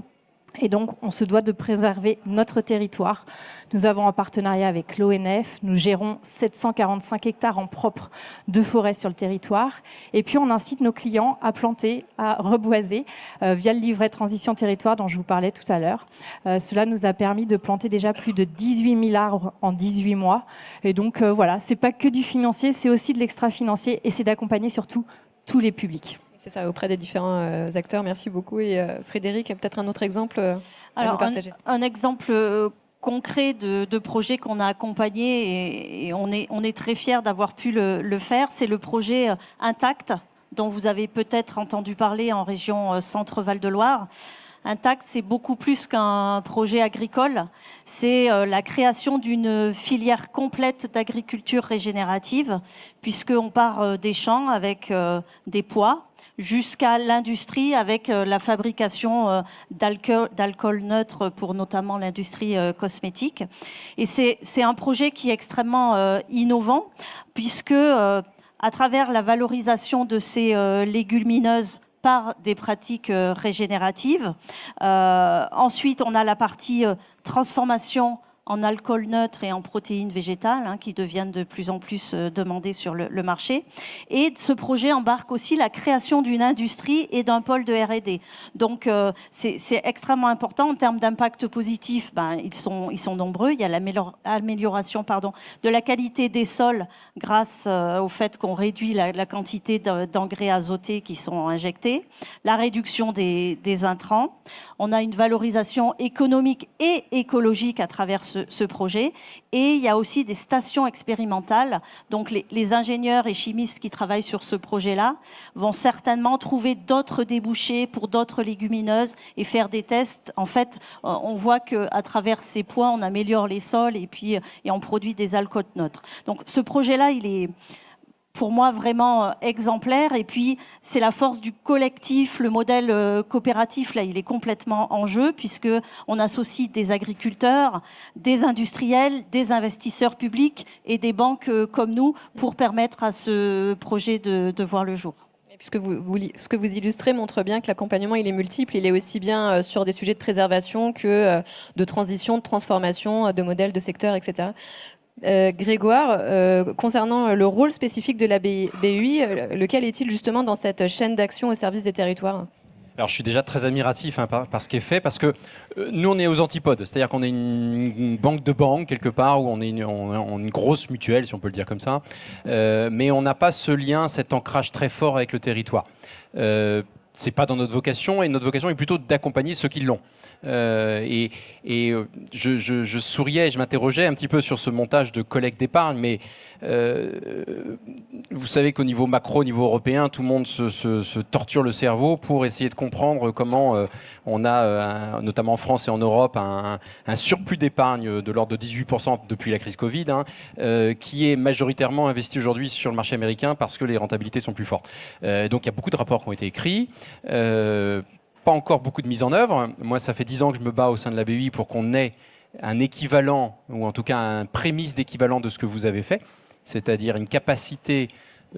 et donc on se doit de préserver notre territoire. Nous avons un partenariat avec l'ONF, nous gérons 745 hectares en propre de forêt sur le territoire. Et puis on incite nos clients à planter, à reboiser via le livret Transition Territoire dont je vous parlais tout à l'heure. Cela nous a permis de planter déjà plus de 18 000 arbres en 18 mois. Et donc voilà, c'est pas que du financier, c'est aussi de l'extra-financier et c'est d'accompagner surtout tous les publics. C'est ça, auprès des différents acteurs. Merci beaucoup. Et Frédéric, peut-être un autre exemple à nous partager. Un exemple concret de projet qu'on a accompagné et on est très fiers d'avoir pu le faire. C'est le projet Intact, dont vous avez peut-être entendu parler en région Centre-Val de Loire. Intact, c'est beaucoup plus qu'un projet agricole. C'est la création d'une filière complète d'agriculture régénérative, puisqu'on part des champs avec des pois jusqu'à l'industrie avec la fabrication d'alcool neutre pour notamment l'industrie cosmétique. Et c'est un projet qui est extrêmement innovant puisque à travers la valorisation de ces légumineuses par des pratiques régénératives. Ensuite, on a la partie transformation en alcool neutre et en protéines végétales qui deviennent de plus en plus demandées sur le marché. Et ce projet embarque aussi la création d'une industrie et d'un pôle de R&D. Donc, c'est extrêmement important en termes d'impact positif. Ils sont nombreux. Il y a l'amélioration de la qualité des sols grâce au fait qu'on réduit la quantité d'engrais azotés qui sont injectés, la réduction des intrants. On a une valorisation économique et écologique à travers ce projet. Et il y a aussi des stations expérimentales. Donc, les ingénieurs et chimistes qui travaillent sur ce projet-là vont certainement trouver d'autres débouchés pour d'autres légumineuses et faire des tests. En fait, on voit qu'à travers ces poids, on améliore les sols et on produit des alcools neutres. Donc, ce projet-là, il est pour moi vraiment exemplaire. Et puis, c'est la force du collectif. Le modèle coopératif, là, il est complètement en jeu puisqu'on associe des agriculteurs, des industriels, des investisseurs publics et des banques comme nous pour permettre à ce projet de voir le jour. Puisque ce que vous illustrez montre bien que l'accompagnement, il est multiple. Il est aussi bien sur des sujets de préservation que de transition, de transformation, de modèles, de secteurs, etc. Grégoire, concernant le rôle spécifique de la BUI, lequel est-il justement dans cette chaîne d'action au service des territoires ? Alors, je suis déjà très admiratif par ce qui est fait, parce que nous, on est aux antipodes. C'est-à-dire qu'on est une banque de banques, quelque part, où on est une grosse mutuelle, si on peut le dire comme ça. Mais on n'a pas ce lien, cet ancrage très fort avec le territoire. C'est pas dans notre vocation, et notre vocation est plutôt d'accompagner ceux qui l'ont. Je souriais et je m'interrogeais un petit peu sur ce montage de collecte d'épargne, mais vous savez qu'au niveau macro, au niveau européen, tout le monde se torture le cerveau pour essayer de comprendre comment on a, notamment en France et en Europe, un surplus d'épargne de l'ordre de 18% depuis la crise Covid, qui est majoritairement investi aujourd'hui sur le marché américain parce que les rentabilités sont plus fortes. Donc il y a beaucoup de rapports qui ont été écrits. Pas encore beaucoup de mise en œuvre. Moi, ça fait 10 ans que je me bats au sein de la BUI pour qu'on ait un équivalent, ou en tout cas un prémisse d'équivalent de ce que vous avez fait, c'est-à-dire une capacité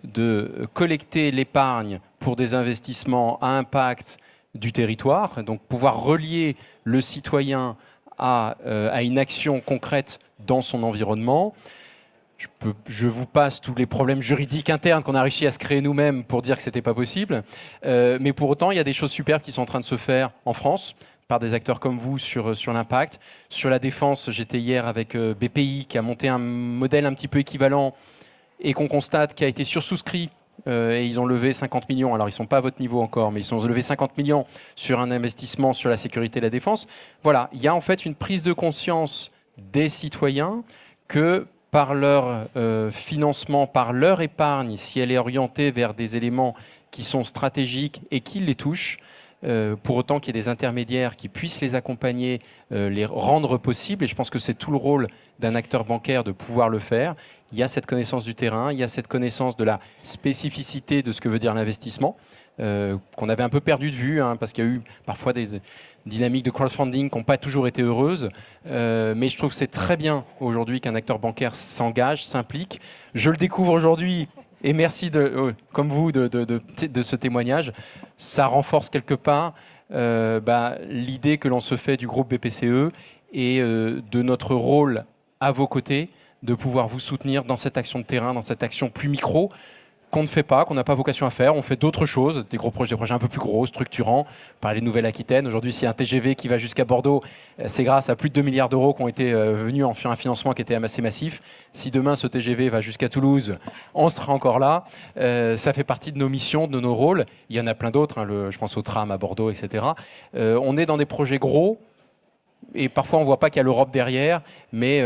de collecter l'épargne pour des investissements à impact du territoire, donc pouvoir relier le citoyen à une action concrète dans son environnement. Je vous passe tous les problèmes juridiques internes qu'on a réussi à se créer nous-mêmes pour dire que ce n'était pas possible. Mais pour autant, il y a des choses superbes qui sont en train de se faire en France par des acteurs comme vous sur l'impact. Sur la défense, j'étais hier avec BPI qui a monté un modèle un petit peu équivalent et qu'on constate qui a été sursouscrit. Et ils ont levé 50 millions. Alors, ils ne sont pas à votre niveau encore, mais ils ont levé 50 millions sur un investissement sur la sécurité et la défense. Voilà, il y a en fait une prise de conscience des citoyens que par leur financement, par leur épargne, si elle est orientée vers des éléments qui sont stratégiques et qui les touchent, pour autant qu'il y ait des intermédiaires qui puissent les accompagner, les rendre possibles, et je pense que c'est tout le rôle d'un acteur bancaire de pouvoir le faire. Il y a cette connaissance du terrain, il y a cette connaissance de la spécificité de ce que veut dire l'investissement, qu'on avait un peu perdu de vue, parce qu'il y a eu parfois des dynamiques de crowdfunding qui n'ont pas toujours été heureuses, mais je trouve que c'est très bien aujourd'hui qu'un acteur bancaire s'engage, s'implique. Je le découvre aujourd'hui, et merci comme vous de ce témoignage. Ça renforce quelque part l'idée que l'on se fait du groupe BPCE et de notre rôle à vos côtés, de pouvoir vous soutenir dans cette action de terrain, dans cette action plus micro, qu'on ne fait pas, qu'on n'a pas vocation à faire. On fait d'autres choses, des projets un peu plus gros, structurants, par les Nouvelles-Aquitaine. Aujourd'hui, s'il y a un TGV qui va jusqu'à Bordeaux, c'est grâce à plus de 2 milliards d'euros qui ont été venus en faire un financement qui était assez massif. Si demain, ce TGV va jusqu'à Toulouse, on sera encore là. Ça fait partie de nos missions, de nos rôles. Il y en a plein d'autres, je pense au tram à Bordeaux, etc. On est dans des projets gros, et parfois on ne voit pas qu'il y a l'Europe derrière, mais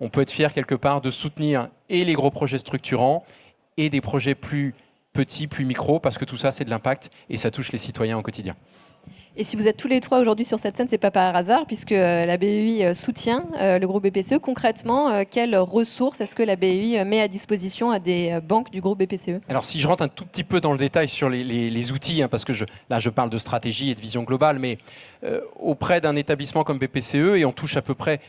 on peut être fier quelque part de soutenir et les gros projets structurants et des projets plus petits, plus micros, parce que tout ça, c'est de l'impact et ça touche les citoyens au quotidien. Et si vous êtes tous les trois aujourd'hui sur cette scène, c'est pas par hasard, puisque la BEI soutient le groupe BPCE. Concrètement, quelles ressources est-ce que la BEI met à disposition à des banques du groupe BPCE? Alors, si je rentre un tout petit peu dans le détail sur les outils, parce que là, je parle de stratégie et de vision globale, mais auprès d'un établissement comme BPCE, et on touche à peu près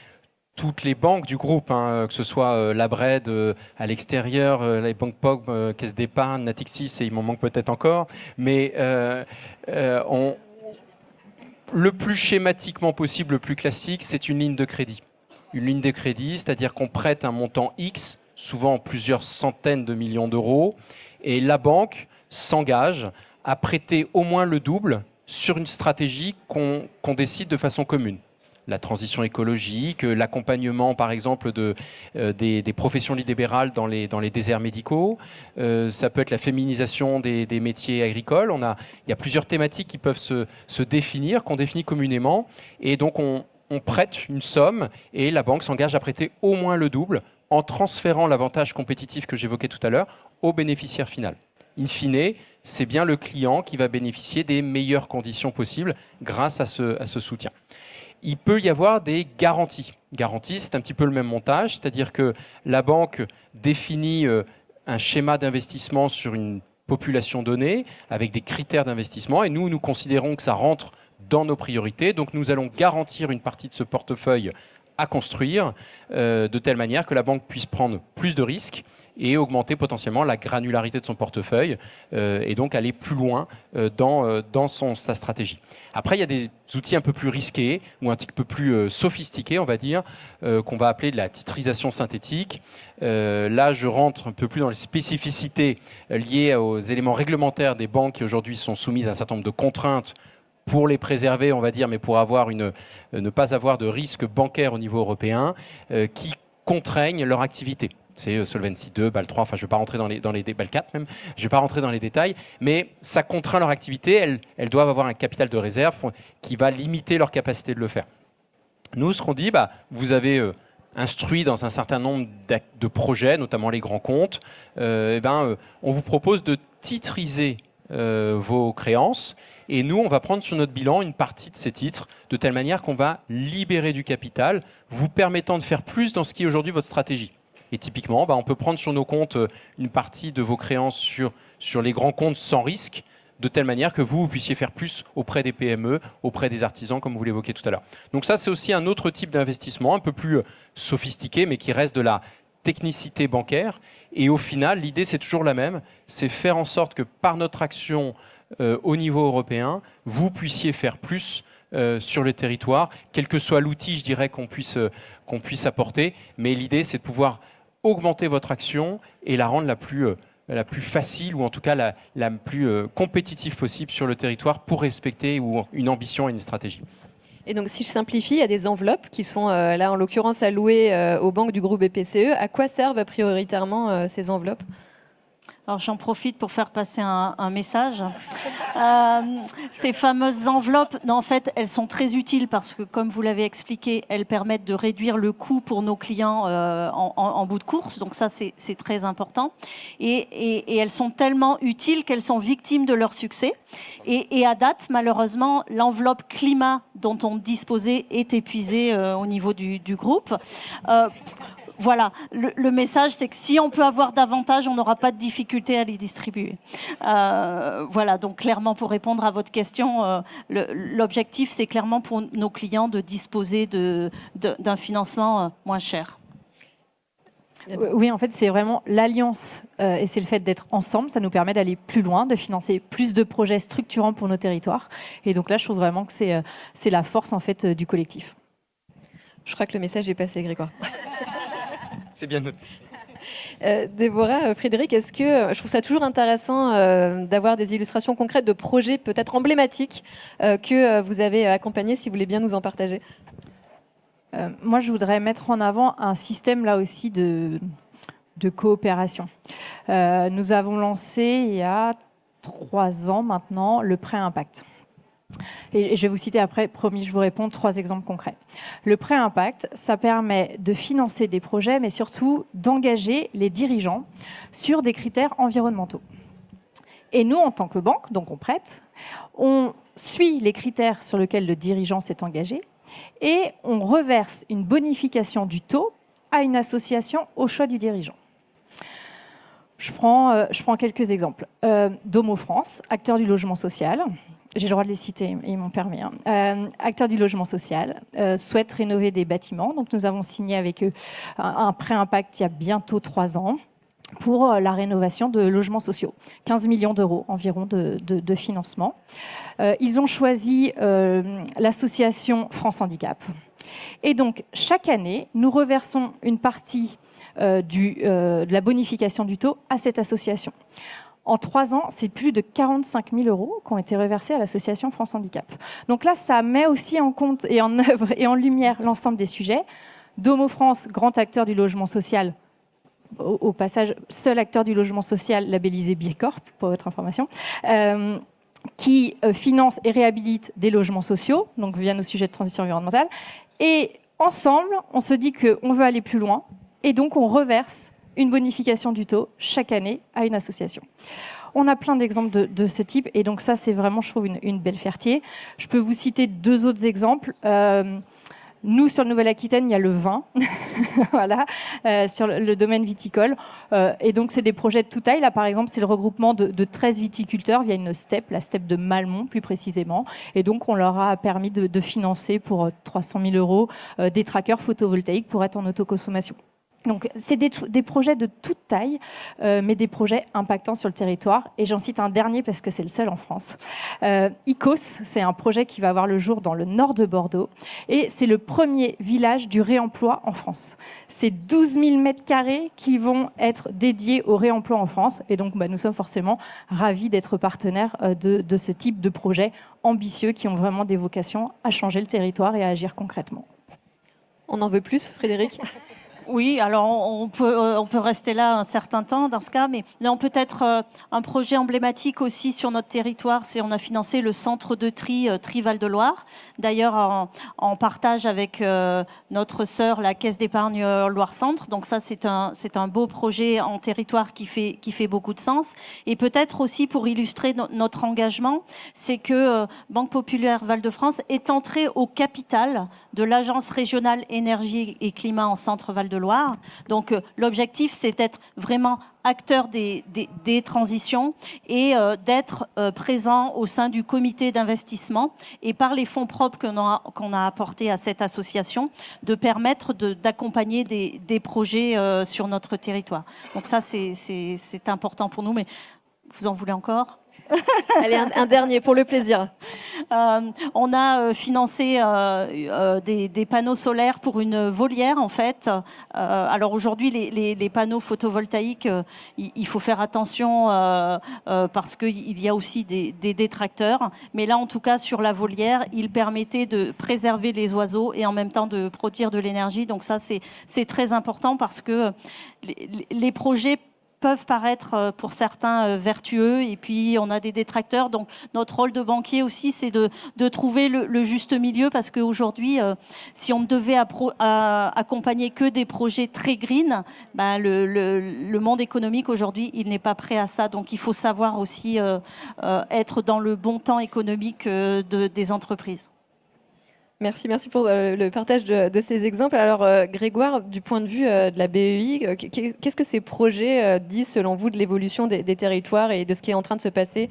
toutes les banques du groupe, que ce soit la BRED à l'extérieur, les banques POG, Caisse d'épargne, Natixis, et il m'en manque peut-être encore, mais le plus schématiquement possible, le plus classique, c'est une ligne de crédit. Une ligne de crédit, c'est-à-dire qu'on prête un montant X, souvent plusieurs centaines de millions d'euros, et la banque s'engage à prêter au moins le double sur une stratégie qu'on décide de façon commune. La transition écologique, l'accompagnement par exemple des professions libérales dans les déserts médicaux, ça peut être la féminisation des métiers agricoles. Il y a plusieurs thématiques qui peuvent se définir, qu'on définit communément, et donc on prête une somme et la banque s'engage à prêter au moins le double en transférant l'avantage compétitif que j'évoquais tout à l'heure au bénéficiaire final. In fine, c'est bien le client qui va bénéficier des meilleures conditions possibles grâce à ce soutien. Il peut y avoir des garanties. Garanties, c'est un petit peu le même montage, c'est-à-dire que la banque définit un schéma d'investissement sur une population donnée avec des critères d'investissement et nous considérons que ça rentre dans nos priorités. Donc nous allons garantir une partie de ce portefeuille à construire de telle manière que la banque puisse prendre plus de risques et augmenter potentiellement la granularité de son portefeuille et donc aller plus loin dans sa stratégie. Après, il y a des outils un peu plus risqués ou un petit peu plus sophistiqués, on va dire, qu'on va appeler de la titrisation synthétique. Là, je rentre un peu plus dans les spécificités liées aux éléments réglementaires des banques qui aujourd'hui sont soumises à un certain nombre de contraintes pour les préserver, on va dire, mais pour ne pas avoir de risque bancaire au niveau européen qui contraignent leur activité. C'est Solvency 2, BAL 3, enfin je ne vais pas rentrer dans les BAL 4 même, je ne vais pas rentrer dans les détails, mais ça contraint leur activité, elles doivent avoir un capital de réserve qui va limiter leur capacité de le faire. Nous, ce qu'on dit, vous avez instruit dans un certain nombre de projets, notamment les grands comptes, on vous propose de titriser vos créances, et nous, on va prendre sur notre bilan une partie de ces titres, de telle manière qu'on va libérer du capital, vous permettant de faire plus dans ce qui est aujourd'hui votre stratégie. Et typiquement, on peut prendre sur nos comptes une partie de vos créances sur les grands comptes sans risque, de telle manière que vous puissiez faire plus auprès des PME, auprès des artisans, comme vous l'évoquiez tout à l'heure. Donc ça, c'est aussi un autre type d'investissement, un peu plus sophistiqué, mais qui reste de la technicité bancaire. Et au final, l'idée, c'est toujours la même, c'est faire en sorte que par notre action au niveau européen, vous puissiez faire plus sur le territoire, quel que soit l'outil, je dirais, qu'on puisse apporter. Mais l'idée, c'est de pouvoir augmenter votre action et la rendre la plus facile ou en tout cas la plus compétitive possible sur le territoire pour respecter une ambition et une stratégie. Et donc, si je simplifie, il y a des enveloppes qui sont là, en l'occurrence, allouées aux banques du groupe BPCE. À quoi servent prioritairement ces enveloppes ? Alors j'en profite pour faire passer un message. Ces fameuses enveloppes, en fait, elles sont très utiles parce que, comme vous l'avez expliqué, elles permettent de réduire le coût pour nos clients en bout de course. Donc ça, c'est très important. Et elles sont tellement utiles qu'elles sont victimes de leur succès. Et à date, malheureusement, l'enveloppe climat dont on disposait est épuisée au niveau du groupe. Voilà, le message, c'est que si on peut avoir davantage, on n'aura pas de difficulté à les distribuer. Voilà, donc clairement, pour répondre à votre question, l'objectif, c'est clairement pour nos clients de disposer d'un financement moins cher. Oui, en fait, c'est vraiment l'alliance et c'est le fait d'être ensemble. Ça nous permet d'aller plus loin, de financer plus de projets structurants pour nos territoires. Et donc là, je trouve vraiment que c'est la force en fait du collectif. Je crois que le message est passé, Grégoire. C'est bien noté. Déborah, Frédéric, je trouve ça toujours intéressant d'avoir des illustrations concrètes de projets peut-être emblématiques que vous avez accompagnés, si vous voulez bien nous en partager. Moi, je voudrais mettre en avant un système là aussi de coopération. Nous avons lancé il y a 3 ans maintenant le prêt impact. Et je vais vous citer après, promis, je vous réponds, 3 exemples concrets. Le prêt impact, ça permet de financer des projets, mais surtout d'engager les dirigeants sur des critères environnementaux. Et nous, en tant que banque, donc on prête, on suit les critères sur lesquels le dirigeant s'est engagé et on reverse une bonification du taux à une association au choix du dirigeant. Je prends quelques exemples. Domo France, acteur du logement social. J'ai le droit de les citer, ils m'ont permis. Acteur du logement social, souhaite rénover des bâtiments. Donc nous avons signé avec eux un prêt impact il y a bientôt 3 ans pour la rénovation de logements sociaux. 15 millions d'euros environ de financement. Ils ont choisi l'association France Handicap. Et donc, chaque année, nous reversons une partie de la bonification du taux à cette association. En 3 ans, c'est plus de 45 000 euros qui ont été reversés à l'association France Handicap. Donc là, ça met aussi en compte et en œuvre et en lumière l'ensemble des sujets. Domo France, grand acteur du logement social, au passage, seul acteur du logement social labellisé Biécorp, pour votre information, qui finance et réhabilite des logements sociaux, donc via nos sujets de transition environnementale. Et ensemble, on se dit qu'on veut aller plus loin, et donc on reverse une bonification du taux chaque année à une association. On a plein d'exemples de ce type, et donc ça, c'est vraiment, je trouve, une belle fierté. Je peux vous citer 2 autres exemples. Nous, sur le Nouvelle-Aquitaine, il y a le vin, voilà, sur le domaine viticole. Et donc, c'est des projets de toute taille. Là, par exemple, c'est le regroupement de 13 viticulteurs via une steppe, la steppe de Malmont, plus précisément. Et donc, on leur a permis de financer pour 300 000 euros des trackers photovoltaïques pour être en autoconsommation. Donc, c'est des projets de toute taille, mais des projets impactants sur le territoire. Et j'en cite un dernier parce que c'est le seul en France. ICOS, c'est un projet qui va voir le jour dans le nord de Bordeaux. Et c'est le premier village du réemploi en France. C'est 12 000 mètres carrés qui vont être dédiés au réemploi en France. Et donc, nous sommes forcément ravis d'être partenaires de ce type de projets ambitieux qui ont vraiment des vocations à changer le territoire et à agir concrètement. On en veut plus, Frédéric? Oui, alors on peut rester là un certain temps dans ce cas, mais là on peut être un projet emblématique aussi sur notre territoire, c'est on a financé le centre de tri Val-de-Loire, d'ailleurs en partage avec notre sœur, la Caisse d'épargne Loire-Centre. Donc ça c'est un beau projet en territoire qui fait beaucoup de sens. Et peut-être aussi pour illustrer notre engagement, c'est que Banque Populaire Val-de-France est entrée au capital de l'Agence régionale énergie et climat en centre Val-de-Loire. Donc l'objectif, c'est d'être vraiment acteur des transitions et d'être présent au sein du comité d'investissement et par les fonds propres qu'on a apportés à cette association, de permettre d'accompagner des projets sur notre territoire. Donc ça, c'est important pour nous, mais vous en voulez encore ? Allez, un dernier pour le plaisir. On a financé des panneaux solaires pour une volière en fait. Alors aujourd'hui les panneaux photovoltaïques, il faut faire attention parce qu'il y a aussi des détracteurs. Mais là en tout cas sur la volière, il permettait de préserver les oiseaux et en même temps de produire de l'énergie. Donc ça c'est très important parce que les projets peuvent paraître pour certains vertueux et puis on a des détracteurs. Donc notre rôle de banquier aussi, c'est de trouver le juste milieu parce qu'aujourd'hui, si on ne devait accompagner que des projets très green, le monde économique aujourd'hui, il n'est pas prêt à ça. Donc il faut savoir aussi être dans le bon temps économique des entreprises. Merci pour le partage de ces exemples. Alors Grégoire, du point de vue de la BEI, qu'est-ce que ces projets disent selon vous de l'évolution des territoires et de ce qui est en train de se passer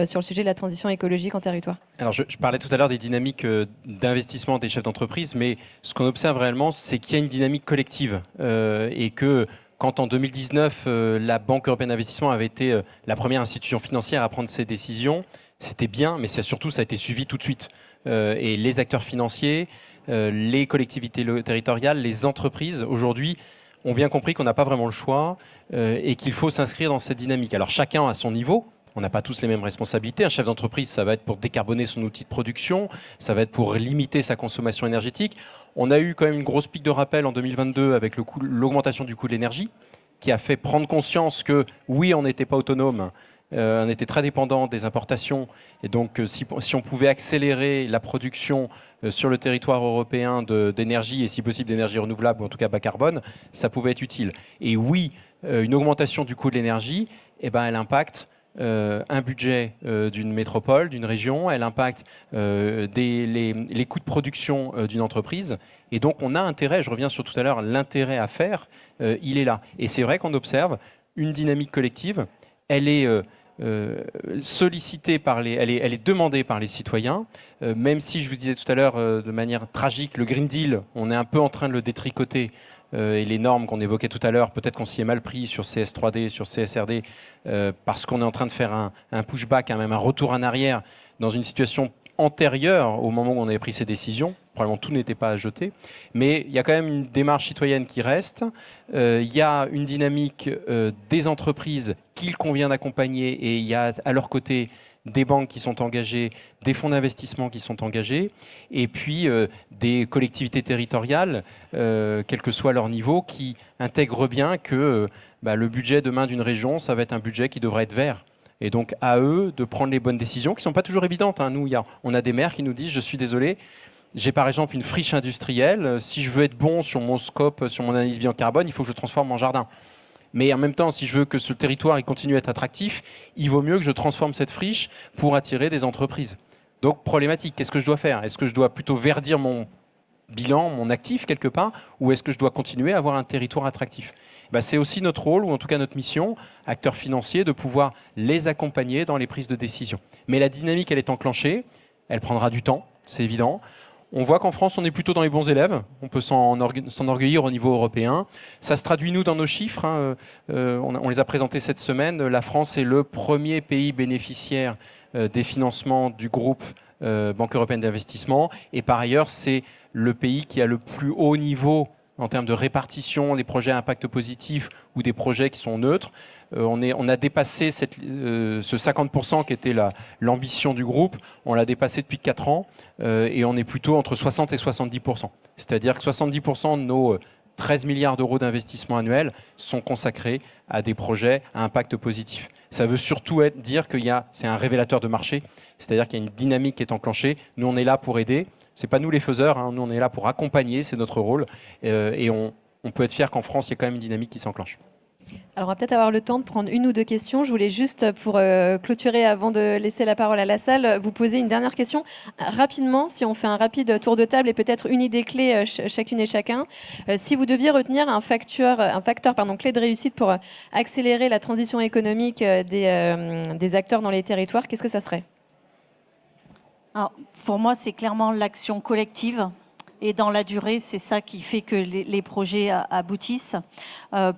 sur le sujet de la transition écologique en territoire? Alors je parlais tout à l'heure des dynamiques d'investissement des chefs d'entreprise, mais ce qu'on observe réellement, c'est qu'il y a une dynamique collective et que quand en 2019, la Banque européenne d'investissement avait été la première institution financière à prendre ces décisions, c'était bien, mais surtout ça a été suivi tout de suite. Et les acteurs financiers, les collectivités territoriales, les entreprises, aujourd'hui, ont bien compris qu'on n'a pas vraiment le choix et qu'il faut s'inscrire dans cette dynamique. Alors chacun à son niveau, on n'a pas tous les mêmes responsabilités. Un chef d'entreprise, ça va être pour décarboner son outil de production, ça va être pour limiter sa consommation énergétique. On a eu quand même une grosse pique de rappel en 2022 avec l'augmentation du coût de l'énergie, qui a fait prendre conscience que oui, on n'était pas autonome, on était très dépendant des importations et donc si on pouvait accélérer la production sur le territoire européen d'énergie et si possible d'énergie renouvelable ou en tout cas bas carbone, ça pouvait être utile. Et oui, une augmentation du coût de l'énergie, elle impacte un budget d'une métropole, d'une région, elle impacte les coûts de production d'une entreprise. Et donc on a intérêt, je reviens sur tout à l'heure, l'intérêt à faire, il est là. Et c'est vrai qu'on observe une dynamique collective, elle est sollicitée elle est demandée par les citoyens, même si je vous disais tout à l'heure de manière tragique, le Green Deal, on est un peu en train de le détricoter. Et les normes qu'on évoquait tout à l'heure, peut-être qu'on s'y est mal pris sur CS3D, sur CSRD, parce qu'on est en train de faire un pushback, même un retour en arrière, dans une situation antérieure au moment où on avait pris ces décisions. Probablement tout n'était pas à jeter, mais il y a quand même une démarche citoyenne qui reste. Il y a une dynamique des entreprises qu'il convient d'accompagner, et il y a à leur côté des banques qui sont engagées, des fonds d'investissement qui sont engagés, et puis des collectivités territoriales, quel que soit leur niveau, qui intègrent bien que le budget demain d'une région, ça va être un budget qui devrait être vert. Et donc à eux de prendre les bonnes décisions, qui ne sont pas toujours évidentes. Nous, on a des maires qui nous disent « je suis désolé, j'ai par exemple une friche industrielle, si je veux être bon sur mon scope, sur mon analyse bilan carbone, il faut que je transforme mon jardin. Mais en même temps, si je veux que ce territoire continue à être attractif, il vaut mieux que je transforme cette friche pour attirer des entreprises. » Donc problématique, qu'est-ce que je dois faire? Est-ce que je dois plutôt verdir mon bilan, mon actif quelque part, ou est-ce que je dois continuer à avoir un territoire attractif? C'est aussi notre rôle, ou en tout cas notre mission, acteurs financiers, de pouvoir les accompagner dans les prises de décision. Mais la dynamique, elle est enclenchée, elle prendra du temps, c'est évident. On voit qu'en France, on est plutôt dans les bons élèves. On peut s'enorgueillir au niveau européen. Ça se traduit, nous, dans nos chiffres. On les a présentés cette semaine. La France est le premier pays bénéficiaire des financements du groupe Banque européenne d'investissement. Et par ailleurs, c'est le pays qui a le plus haut niveau en termes de répartition des projets à impact positif ou des projets qui sont neutres. On a dépassé ce 50% qui était l'ambition du groupe, on l'a dépassé depuis 4 ans, et on est plutôt entre 60 et 70%. C'est-à-dire que 70% de nos 13 milliards d'euros d'investissement annuel sont consacrés à des projets à impact positif. Ça veut surtout dire que c'est un révélateur de marché, c'est-à-dire qu'il y a une dynamique qui est enclenchée. Nous, on est là pour aider. Ce n'est pas nous les faiseurs, nous on est là pour accompagner, c'est notre rôle. Et on peut être fier qu'en France, il y a quand même une dynamique qui s'enclenche. Alors on va peut-être avoir le temps de prendre une ou deux questions. Je voulais juste, pour clôturer avant de laisser la parole à la salle, vous poser une dernière question. Rapidement, si on fait un rapide tour de table et peut-être une idée clé chacune et chacun. Si vous deviez retenir un facteur clé de réussite pour accélérer la transition économique des acteurs dans les territoires, qu'est-ce que ça serait ? Alors, pour moi, c'est clairement l'action collective. Et dans la durée, c'est ça qui fait que les projets aboutissent.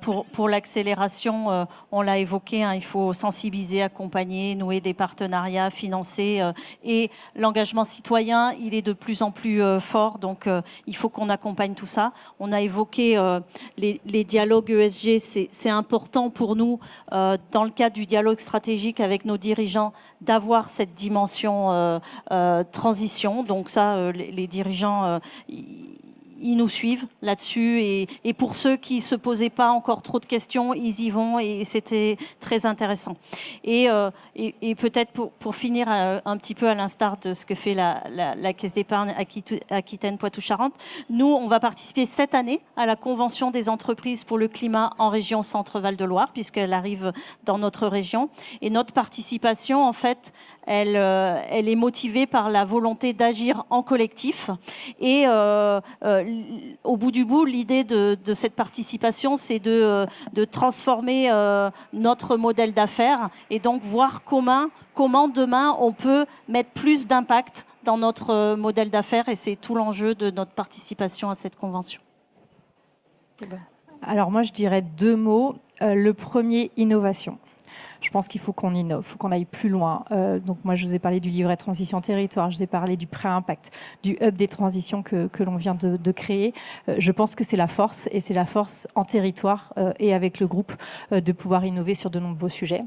Pour l'accélération, on l'a évoqué, il faut sensibiliser, accompagner, nouer des partenariats, financer. Et l'engagement citoyen, il est de plus en plus fort, donc il faut qu'on accompagne tout ça. On a évoqué les dialogues ESG, c'est important pour nous, dans le cadre du dialogue stratégique avec nos dirigeants, d'avoir cette dimension transition. Donc ça, les dirigeants, ils nous suivent là-dessus. Et pour ceux qui ne se posaient pas encore trop de questions, ils y vont et c'était très intéressant. Et peut-être pour finir un petit peu à l'instar de ce que fait la Caisse d'épargne Aquitaine Poitou-Charentes, nous, on va participer cette année à la Convention des entreprises pour le climat en région Centre-Val de Loire, puisqu'elle arrive dans notre région. Et notre participation, en fait, elle est motivée par la volonté d'agir en collectif. Et au bout du bout, l'idée de cette participation, c'est de transformer notre modèle d'affaires et donc voir comment demain on peut mettre plus d'impact dans notre modèle d'affaires. Et c'est tout l'enjeu de notre participation à cette convention. Alors moi, je dirais 2 mots. Le premier, innovation. Je pense qu'il faut qu'on innove, il faut qu'on aille plus loin. Donc moi, je vous ai parlé du livret transition territoire, je vous ai parlé du pré-impact, du hub des transitions que l'on vient de créer. Je pense que c'est la force, et c'est la force en territoire et avec le groupe de pouvoir innover sur de nombreux sujets.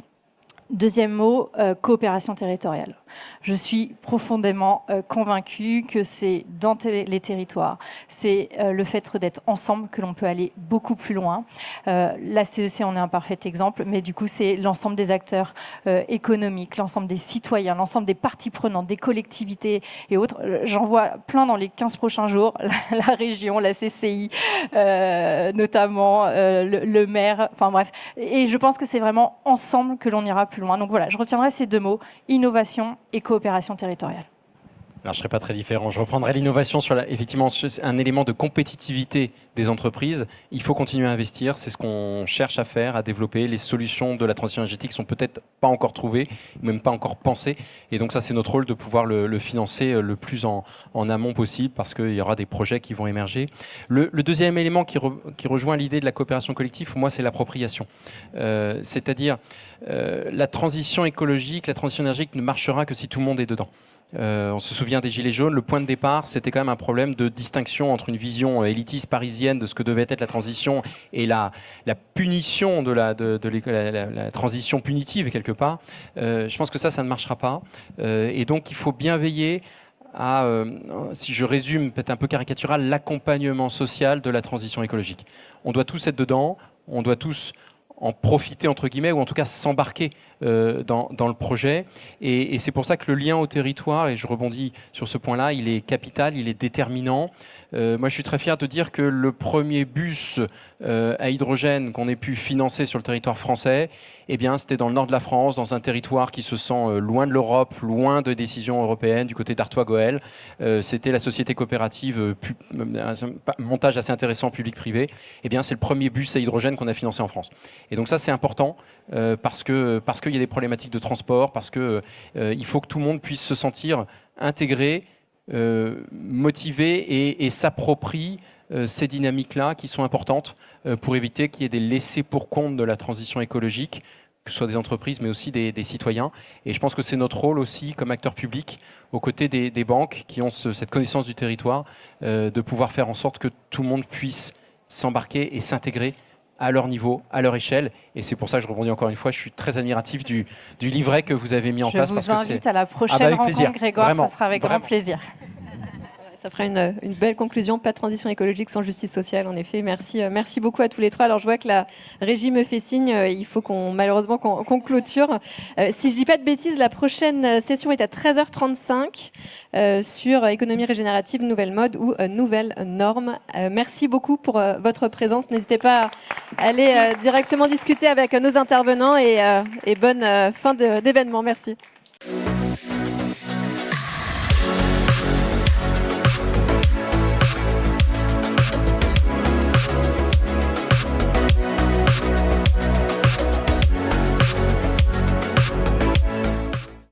Deuxième mot, coopération territoriale. Je suis profondément convaincue que c'est dans les territoires, c'est le fait d'être ensemble que l'on peut aller beaucoup plus loin. La CEC en est un parfait exemple, mais du coup c'est l'ensemble des acteurs économiques, l'ensemble des citoyens, l'ensemble des parties prenantes, des collectivités et autres. J'en vois plein dans les 15 prochains jours, la région, la CCI, notamment le maire, enfin bref. Et je pense que c'est vraiment ensemble que l'on ira plus loin. Donc voilà, je retiendrai ces 2 mots, innovation et coopération territoriale. Alors, je ne serai pas très différent. Je reprendrai l'innovation sur effectivement un élément de compétitivité des entreprises. Il faut continuer à investir. C'est ce qu'on cherche à faire, à développer. Les solutions de la transition énergétique sont peut-être pas encore trouvées, même pas encore pensées. Et donc ça, c'est notre rôle de pouvoir le financer le plus en amont possible, parce qu'il y aura des projets qui vont émerger. Le deuxième élément qui rejoint l'idée de la coopération collective, pour moi, c'est l'appropriation. C'est-à-dire la transition écologique, la transition énergétique ne marchera que si tout le monde est dedans. On se souvient des Gilets jaunes, le point de départ, c'était quand même un problème de distinction entre une vision élitiste parisienne de ce que devait être la transition et la punition de la transition punitive, quelque part. Je pense que ça ne marchera pas. Et donc, il faut bien veiller à, si je résume peut-être un peu caricatural, l'accompagnement social de la transition écologique. On doit tous être dedans, on doit tous en profiter, entre guillemets, ou en tout cas s'embarquer dans le projet. Et c'est pour ça que le lien au territoire, et je rebondis sur ce point-là, il est capital, il est déterminant. Moi, je suis très fier de dire que le premier bus à hydrogène qu'on ait pu financer sur le territoire français, eh bien, c'était dans le nord de la France, dans un territoire qui se sent loin de l'Europe, loin de décisions européennes, du côté d'Artois-Gohel. C'était la société coopérative, un montage assez intéressant public-privé. Eh bien, c'est le premier bus à hydrogène qu'on a financé en France. Et donc ça, c'est important parce qu'il y a des problématiques de transport, parce qu'il faut que tout le monde puisse se sentir intégré, motivé et s'approprie ces dynamiques-là qui sont importantes pour éviter qu'il y ait des laissés pour compte de la transition écologique, que ce soit des entreprises, mais aussi des citoyens. Et je pense que c'est notre rôle aussi, comme acteur public, aux côtés des banques qui ont cette connaissance du territoire, de pouvoir faire en sorte que tout le monde puisse s'embarquer et s'intégrer à leur niveau, à leur échelle. Et c'est pour ça que je rebondis encore une fois, je suis très admiratif du livret que vous avez mis en place. Je vous invite à la prochaine rencontre, Grégoire, vraiment, ça sera avec grand plaisir. Ça fera une belle conclusion. Pas de transition écologique sans justice sociale, en effet. Merci beaucoup à tous les trois. Alors, je vois que la régie me fait signe. Il faut malheureusement qu'on clôture. Si je dis pas de bêtises, la prochaine session est à 13h35 sur économie régénérative, nouvelle mode ou nouvelles normes. Merci beaucoup pour votre présence. N'hésitez pas à aller directement discuter avec nos intervenants et bonne fin d'événement. Merci.